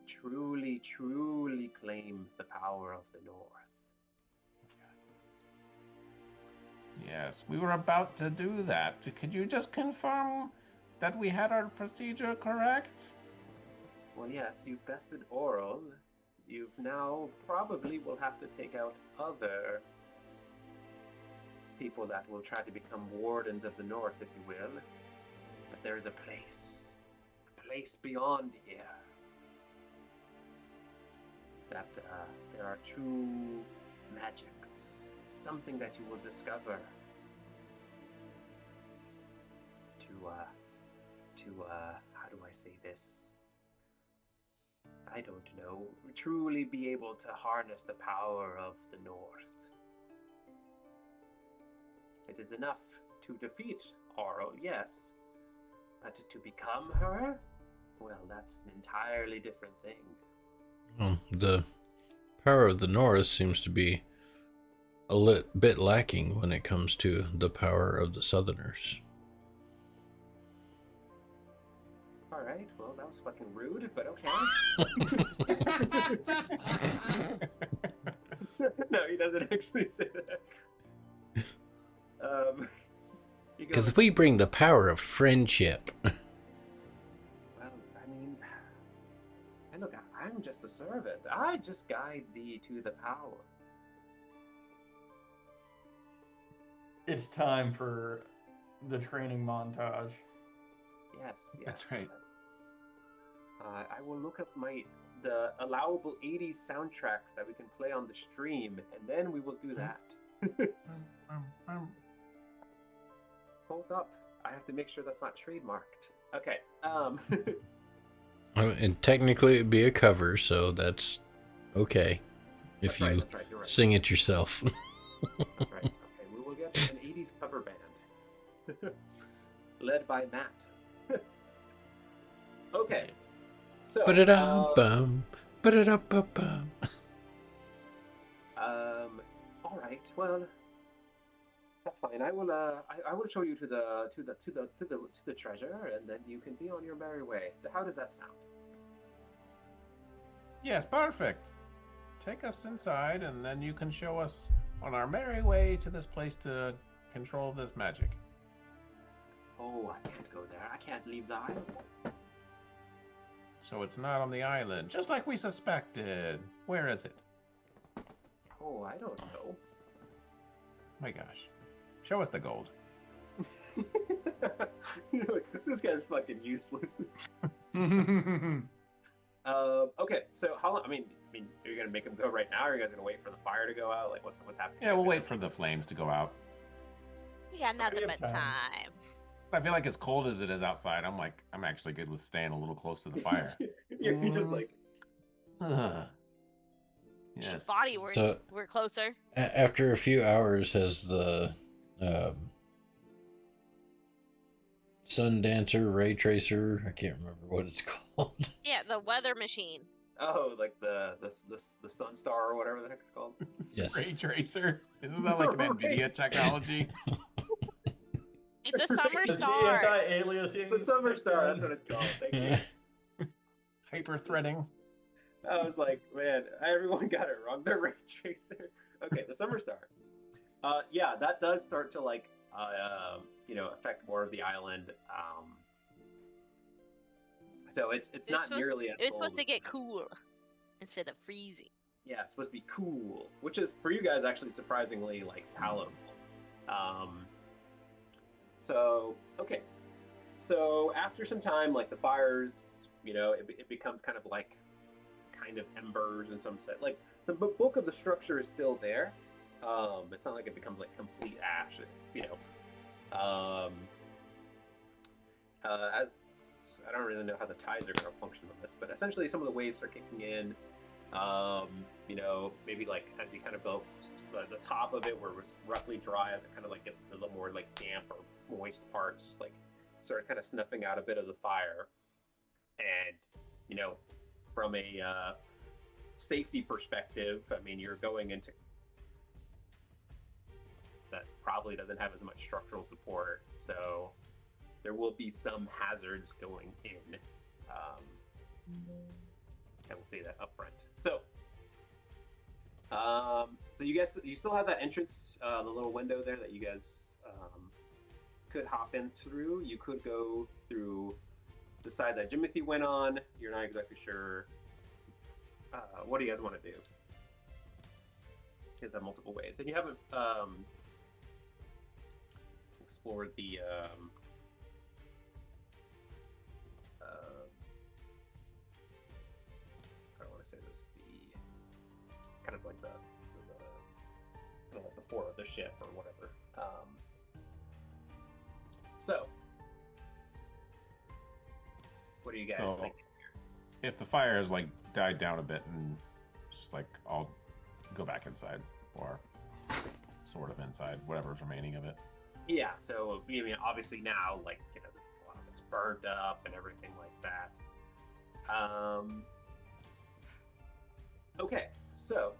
Truly claim the power of the North. Yes, we were about to do that. Could you just confirm that we had our procedure correct? Well, yes, you've bested Oral. You've now probably will have to take out other people that will try to become wardens of the North, if you will. But there's a place beyond here. That there are true magics. Something that you will discover to how do I say this? I don't know. Truly be able to harness the power of the North. It is enough to defeat Auril, yes. But to become her? Well, that's an entirely different thing. Well, the power of the North seems to be a bit lacking when it comes to the power of the Southerners. Alright, well, that was fucking rude, but okay. No, he doesn't actually say that. He Because goes, we bring the power of friendship. well, I mean, and look, I'm just a servant. I just guide thee to the power. It's time for the training montage. Yes. That's right. I will look up the allowable 80s soundtracks that we can play on the stream, and then we will do that. Hold up. I have to make sure that's not trademarked. Okay. And technically it'd be a cover, so that's okay. If That's right, you that's right, you're right. sing it yourself. That's right. Okay, we will get an 80s cover band. Led by Matt. Okay. So, Ba-da-dum-bum, ba-da-dum-bum-bum. all right. Well, that's fine. I will show you to the treasure, and then you can be on your merry way. How does that sound? Yes, perfect. Take us inside, and then you can show us on our merry way to this place to control this magic. Oh, I can't go there. I can't leave the island. So it's not on the island, just like we suspected. Where is it? Oh, I don't know. My gosh. Show us the gold. You know, this guy's fucking useless. Okay, so how long? I mean, are you gonna make him go right now, or are you guys gonna wait for the fire to go out? Like, what's happening? Yeah, we'll wait for the flames to go out. We got nothing have but time. time. I feel like as cold as it is outside, I'm actually good with staying a little close to the fire. You're just like, She's Yes. body, So- we're closer. After a few hours, has the Sun Dancer, Ray Tracer, I can't remember what it's called. Yeah, the weather machine. Oh, like the Sun Star or whatever the heck it's called. Yes. Ray tracer. Isn't that like an NVIDIA technology? It's a summer It's the star. anti-aliasing. The Summer Star, that's what it's called. Thank you. Hyper threading. I was like, man, everyone got it wrong. The ray tracer. Okay, the Summer Star. Yeah, that does start to like, affect more of the island. So it's not nearly as It was cold supposed to as get that. cool instead of freezing. Yeah, it's supposed to be cool, which is for you guys actually surprisingly like palatable. So okay, so after some time, like the fires, it becomes kind of embers in some set. Like the bulk of the structure is still there. It's not like it becomes like complete ash. It's as I don't really know how the tides are going to function on this, but essentially some of the waves are kicking in. Maybe like as you kind of go the top of it where it was roughly dry, as it kind of like gets a little more like damp or moist parts, like sort of kind of snuffing out a bit of the fire. And from a safety perspective, I mean, you're going into that probably doesn't have as much structural support, so there will be some hazards going in, and we'll see that up front. So you still have that entrance, the little window there that you guys could hop in through. You could go through the side that Jimothy went on. You're not exactly sure. What do you guys want to do? You guys have multiple ways, and you haven't explored the I don't want to say this, the kind of like the fore of the ship or whatever. So what do you guys think? If the fire has like died down a bit and just like I'll go back inside or sort of inside, whatever's remaining of it. Yeah, so I mean, obviously now, like, a lot of it's burnt up and everything like that. Okay, so,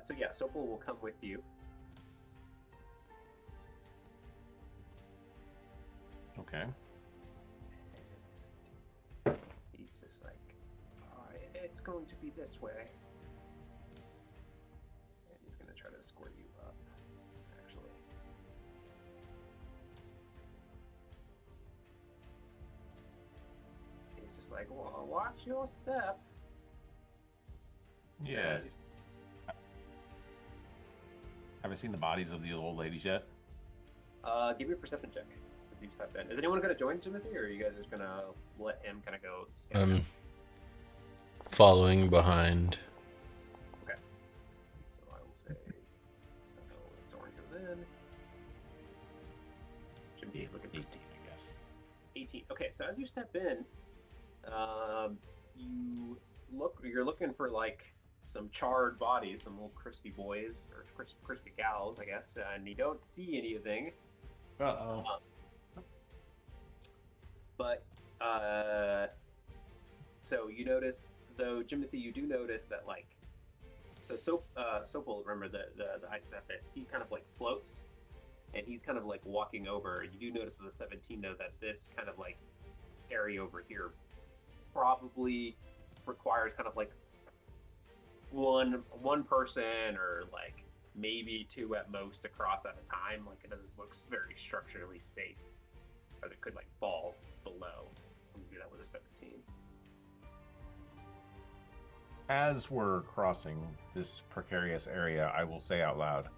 so yeah, Sopal will come with you. Okay. He's just like, it's going to be this way. And he's going to try to escort you up, actually. He's just like, well, watch your step. Yes. Have I seen the bodies of the old ladies yet? Give me a perception check as you step in. Is anyone going to join Timothy, or are you guys just going to let him kind of go? Following behind. Okay. So I will say, Soren goes in. Timothy's looking for 18, I guess. 18. Okay, so as you step in, you're looking for like some charred bodies, some little crispy boys or crispy gals, I guess, and you don't see anything. Uh-oh. But so you notice, though, Jimothy, you do notice that like, Sopal, remember the ice method, he kind of like floats, and he's kind of like walking over. You do notice with a 17 though that this kind of like area over here probably requires kind of like one person or like maybe two at most across at a time. Like it doesn't look very structurally safe, as it could like fall below when you do that with a 17. As we're crossing this precarious area, I will say out loud,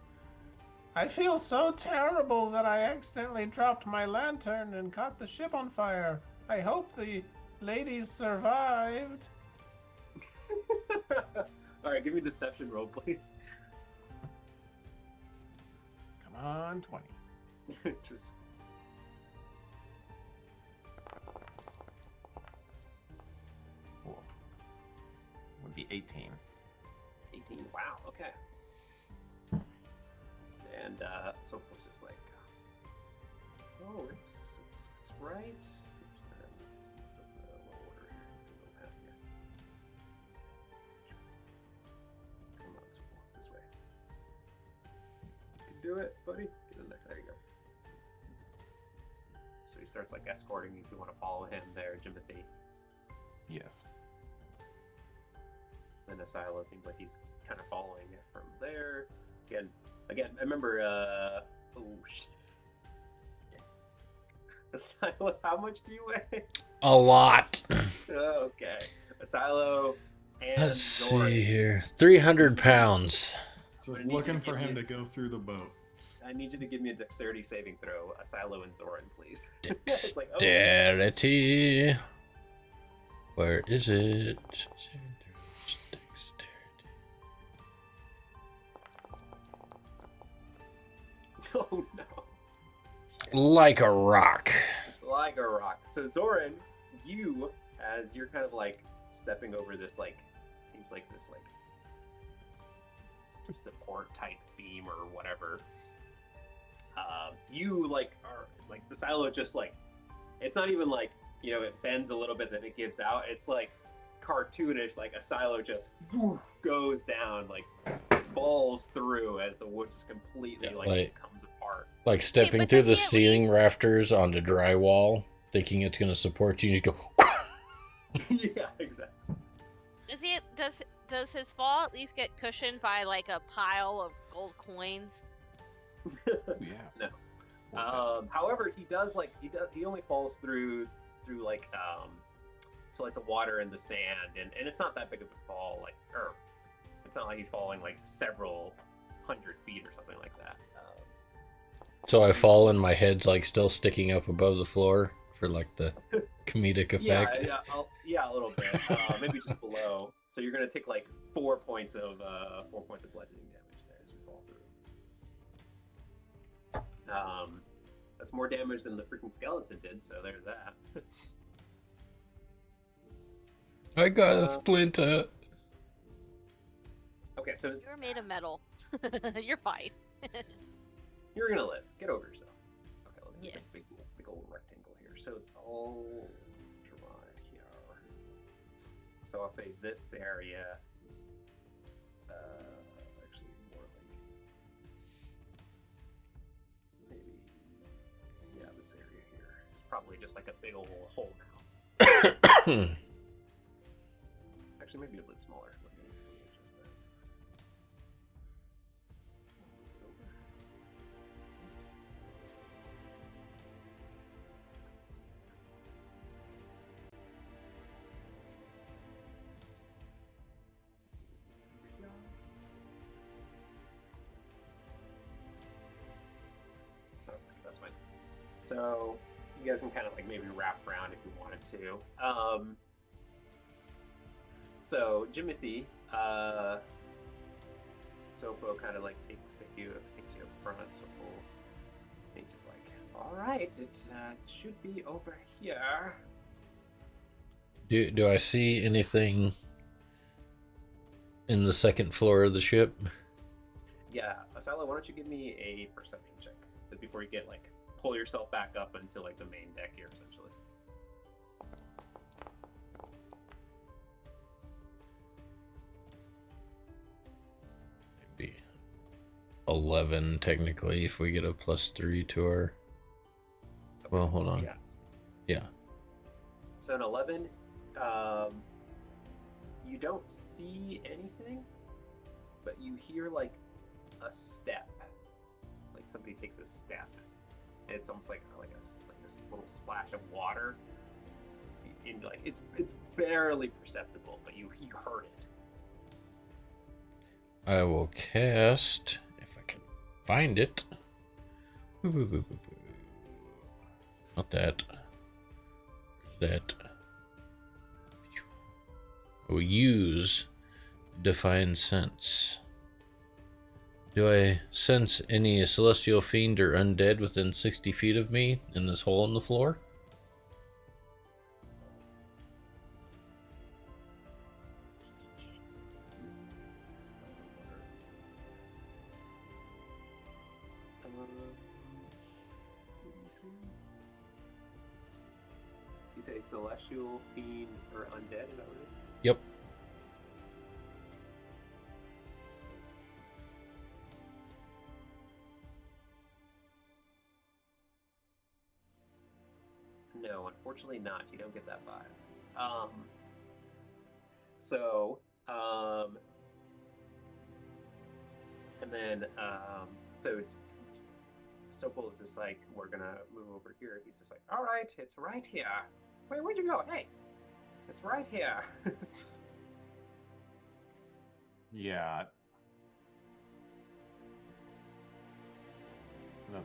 I feel so terrible that I accidentally dropped my lantern and caught the ship on fire. I hope the ladies survived. All right, give me a deception roll, please. Come on, 20. Just Would be 18. 18. 19. Wow. Okay. And so it's just like, oh, it's right. Oops, I messed up the low order here. It's gonna go past here. Come on, let's walk this way. You can do it, buddy. Get in there. There you go. So he starts like escorting you if you want to follow him there, Jimothy. Yes. Then Asilo seems like he's kind of following it from there. Again, I remember, oh shit. Asilo, how much do you weigh? A lot. Okay. Asilo and Let's Zoran. see here. 300 pounds. Just I need looking you to for give him me- to go through the boat. I need you to give me a dexterity saving throw, Asilo and Zoran, please. It's like, oh, Dexterity. Where is it? oh no. Like a rock. Like a rock. So Zoran, you, as you're kind of like stepping over this, like, seems like this, like, support type beam or whatever, you, like, are, like, the silo just, like, it's not even like, you know, it bends a little bit, then it gives out. It's like cartoonish, like a silo just goes down, like, falls through as the wood just completely, Yeah, like, comes apart. Like stepping but through does the he at ceiling least- rafters onto drywall, thinking it's going to support you, and you just go. Yeah, exactly. Does his fall at least get cushioned by like a pile of gold coins? Yeah. No. However, he only falls through like so like the water and the sand, and it's not that big of a fall, like, or it's not like he's falling like several 100 feet or something like that. So I fall and my head's like still sticking up above the floor for like the comedic effect. Yeah, a little bit, maybe just below. So you're gonna take like 4 points of bludgeoning damage there as you fall through. That's more damage than the freaking skeleton did. So there's that. I got a splinter. Okay, so You're made of metal. You're fine. you're gonna live. Get over yourself. Okay, let me Yeah. make a big old rectangle here. So I'll draw it here. So I'll say this area. Actually, more like maybe, yeah, this area here. It's probably just like a big old hole now. Actually, maybe a bit smaller. Let me adjust that. Oh, that's fine. So you guys can kind of like maybe wrap around if you wanted to. So Jimothy, Sopo kind of like takes you up front. Sopo, he's just like, all right, it should be over here. Do I see anything in the second floor of the ship? Yeah, Asala, why don't you give me a perception check before you get like pull yourself back up into like the main deck here, essentially. Maybe 11 technically if we get a +3 to our. Well, hold on. Yes. Yeah. So an 11, you don't see anything, but you hear like a step, like somebody takes a step. It's almost like this little splash of water. In like it's barely perceptible, but you heard it. I will cast if I can find it. Not that. That. I will use Divine Sense. Do I sense any celestial fiend or undead within 60 feet of me in this hole in the floor? say celestial, fiend, or undead? Is that what it is? Yep. No, unfortunately not. You don't get that vibe. So, and then, so Sopal is just like, we're gonna move over here. He's just like, all right, it's right here. Wait, where'd you go? Hey, it's right here. Yeah.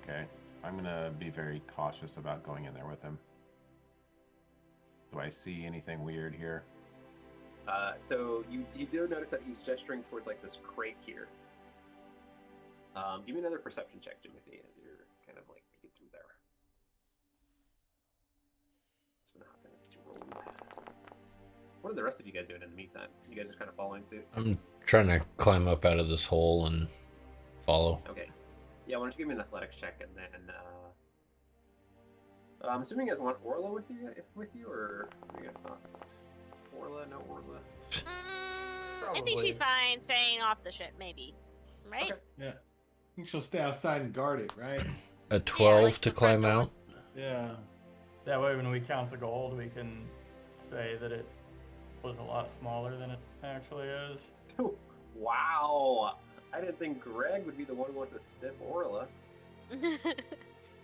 Okay. I'm gonna be very cautious about going in there with him. Do I see anything weird here? So you do notice that he's gesturing towards like this crate here. Give me another perception check, Timothy, as you're kind of like peeking through there. It's been a hot second to roll. What are the rest of you guys doing in the meantime? You guys just kind of following suit? I'm trying to climb up out of this hole and follow. Okay. Yeah, why don't you give me an athletics check, and then I'm assuming you guys want Orla with you, or what are your guys' thoughts? Orla, no Orla. I think she's fine staying off the ship, maybe. Right? Okay. Yeah. I think she'll stay outside and guard it, right? A 12 like to the front climb door. out. Yeah. That way, when we count the gold, we can say that it was a lot smaller than it actually is. Wow. I didn't think Greg would be the one who wants to stiff Orla.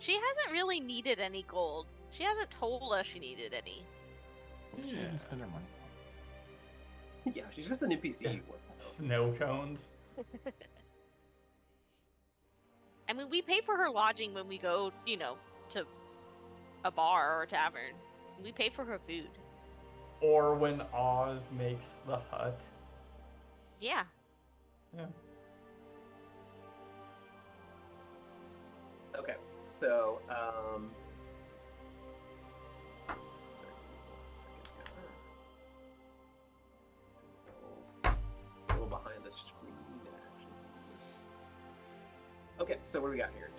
She hasn't really needed any gold. She hasn't told us she needed any. She Yeah. didn't spend her money. Yeah, she's just an NPC. Yeah. Snow cones. I mean, we pay for her lodging when we go, to a bar or a tavern. We pay for her food. Or when Oz makes the hut. Yeah. Yeah. Okay, so, sorry, a little behind the screen, actually. Okay, so what do we got here?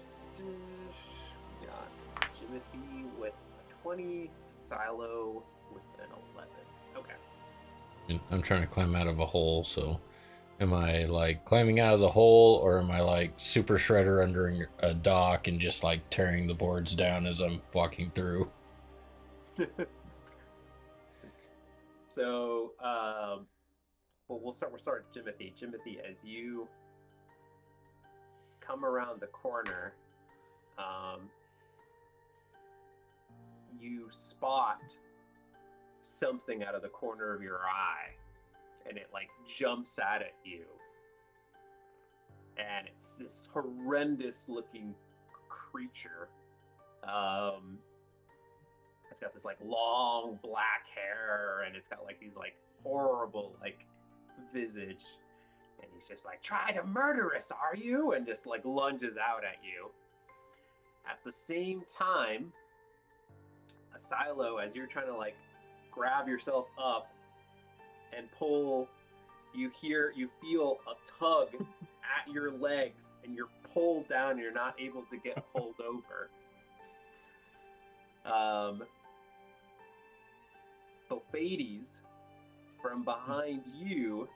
We got Jimothy with a 20, Silo with an 11. Okay. And I'm trying to climb out of a hole, so am I like climbing out of the hole, or am I like super shredder under a dock and just like tearing the boards down as I'm walking through? So, well, we'll start with Jimothy. Jimothy, as you come around the corner, you spot something out of the corner of your eye, and it like jumps out at you, and it's this horrendous looking creature. It's got this like long black hair, and it's got like these like horrible like visage, and he's just like, try to murder us, are you? And just like lunges out at you. At the same time, Silo, as you're trying to like grab yourself up and pull, you feel a tug at your legs, and you're pulled down, and you're not able to get pulled over. Bophades, from behind you,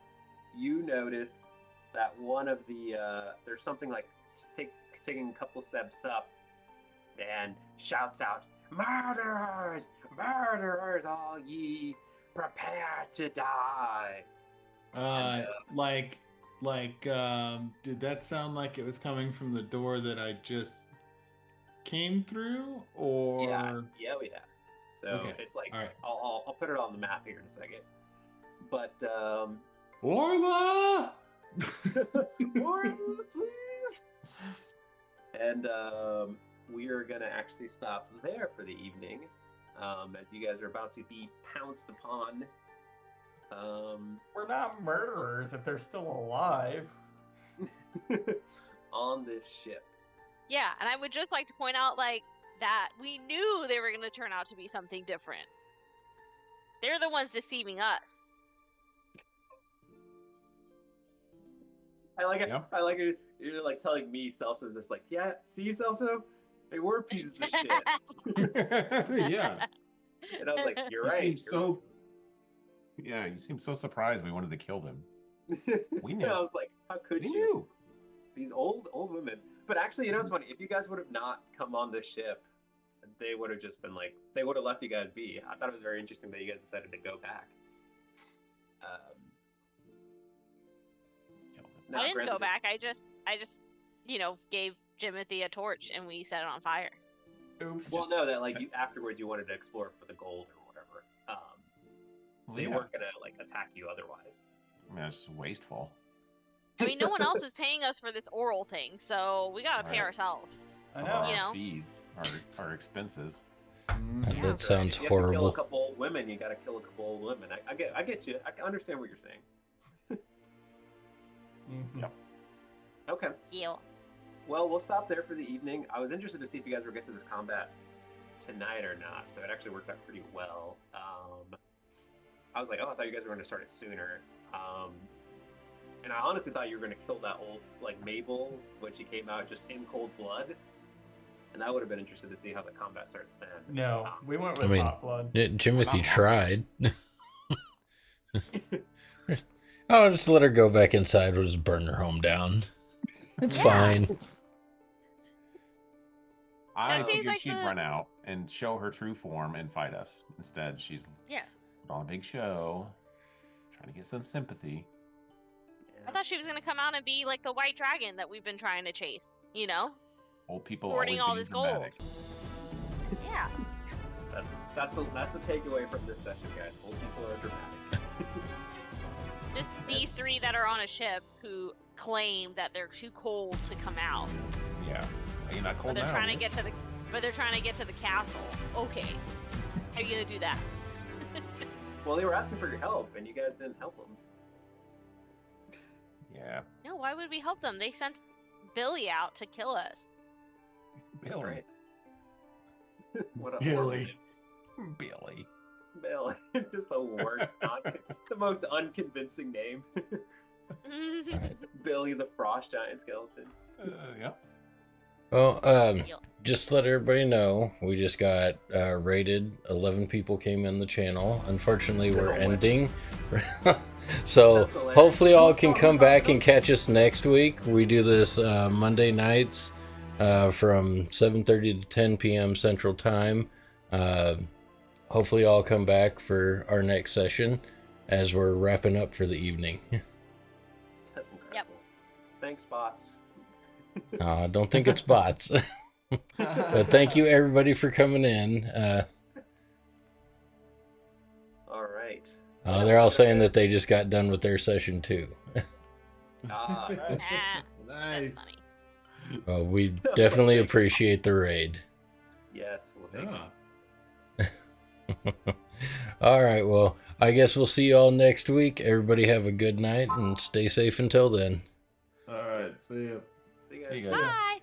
you notice that one of the there's something like taking a couple steps up and shouts out, "Murderers! Murderers, all ye, prepare to die!" Did that sound like it was coming from the door that I just came through, or? Yeah. So Okay, it's like, all right. I'll put it on the map here in a second. But Orla! Orla, please. And we are gonna actually stop there for the evening, as you guys are about to be pounced upon. We're not murderers if they're still alive. On this ship. Yeah, and I would just like to point out, like, that we knew they were going to turn out to be something different. They're the ones deceiving us. I like it. Yeah. I like it. You're like telling me, Celso's this like, yeah, see, Celso? They were pieces of shit. Yeah. And I was like, "You're You right." seem so. Yeah, you seem so surprised we wanted to kill them. We knew. I was like, "How could We you?" knew. These old women. But actually, you know what's funny? If you guys would have not come on this ship, they would have just been like, they would have left you guys be. I thought it was very interesting that you guys decided to go back. Now, I didn't granted, go back. I just, gave Jimothy a torch and we set it on fire. Oops. Well, no, that like you afterwards you wanted to explore for the gold or whatever. Well, They yeah. weren't gonna like attack you otherwise. I mean, it's wasteful. I mean, no one else is paying us for this oral thing, so we gotta pay Right. ourselves. I Of know. our You know. fees, our expenses. That Yeah. sounds If you have to kill a horrible. couple old women, you gotta kill a couple old women. I get you. I understand what you're saying. Mhm. Yep. Okay. Yeah. Well, we'll stop there for the evening. I was interested to see if you guys were get to this combat tonight or not, so it actually worked out pretty well. I was like, oh, I thought you guys were going to start it sooner. And I honestly thought you were going to kill that old, like, Mabel when she came out just in cold blood. And I would have been interested to see how the combat starts then. No, we went with I mean, hot blood. Jimothy Not tried. Oh, just let her go back inside. We'll just burn her home down. It's Yeah. fine. I That seems figured like she'd the- run out and show her true form and fight us. Instead, she's Yes. put on a big show, trying to get some sympathy. I thought she was gonna come out and be like the white dragon that we've been trying to chase. You know? Old people Hoarding always all being this gold. dramatic. Yeah. That's the takeaway from this session, guys. Old people are dramatic. Just these three that are on a ship who claim that they're too cold to come out, Yeah, you're not but cold they're now. trying to bitch. get to the castle. Okay, how are you gonna do that? Well, they were asking for your help, and you guys didn't help them. Yeah, No, why would we help them? They sent Billy out to kill us. That's Billy. right. What a Billy. Billy. Bill. Just the worst, the most unconvincing name. Billy the Frost Giant Skeleton. Yeah. Well, just let everybody know, we just got rated. 11 people came in the channel. Unfortunately, we're Oh, ending. So That's hilarious. hopefully all can come back and catch us next week. We do this Monday nights from 7:30 to 10 p.m. Central Time. Hopefully all come back for our next session as we're wrapping up for the evening. That's incredible. Thanks, bots. I don't think it's bots. But thank you everybody for coming in. All right. They're all saying that they just got done with their session too. Ah, Ah, Nice. that's funny. We definitely appreciate the raid. yes, we'll take Ah. it. All right, well, I guess we'll see you all next week. Everybody have a good night and stay safe until then. All right. See ya. See you There you guys. go. Bye.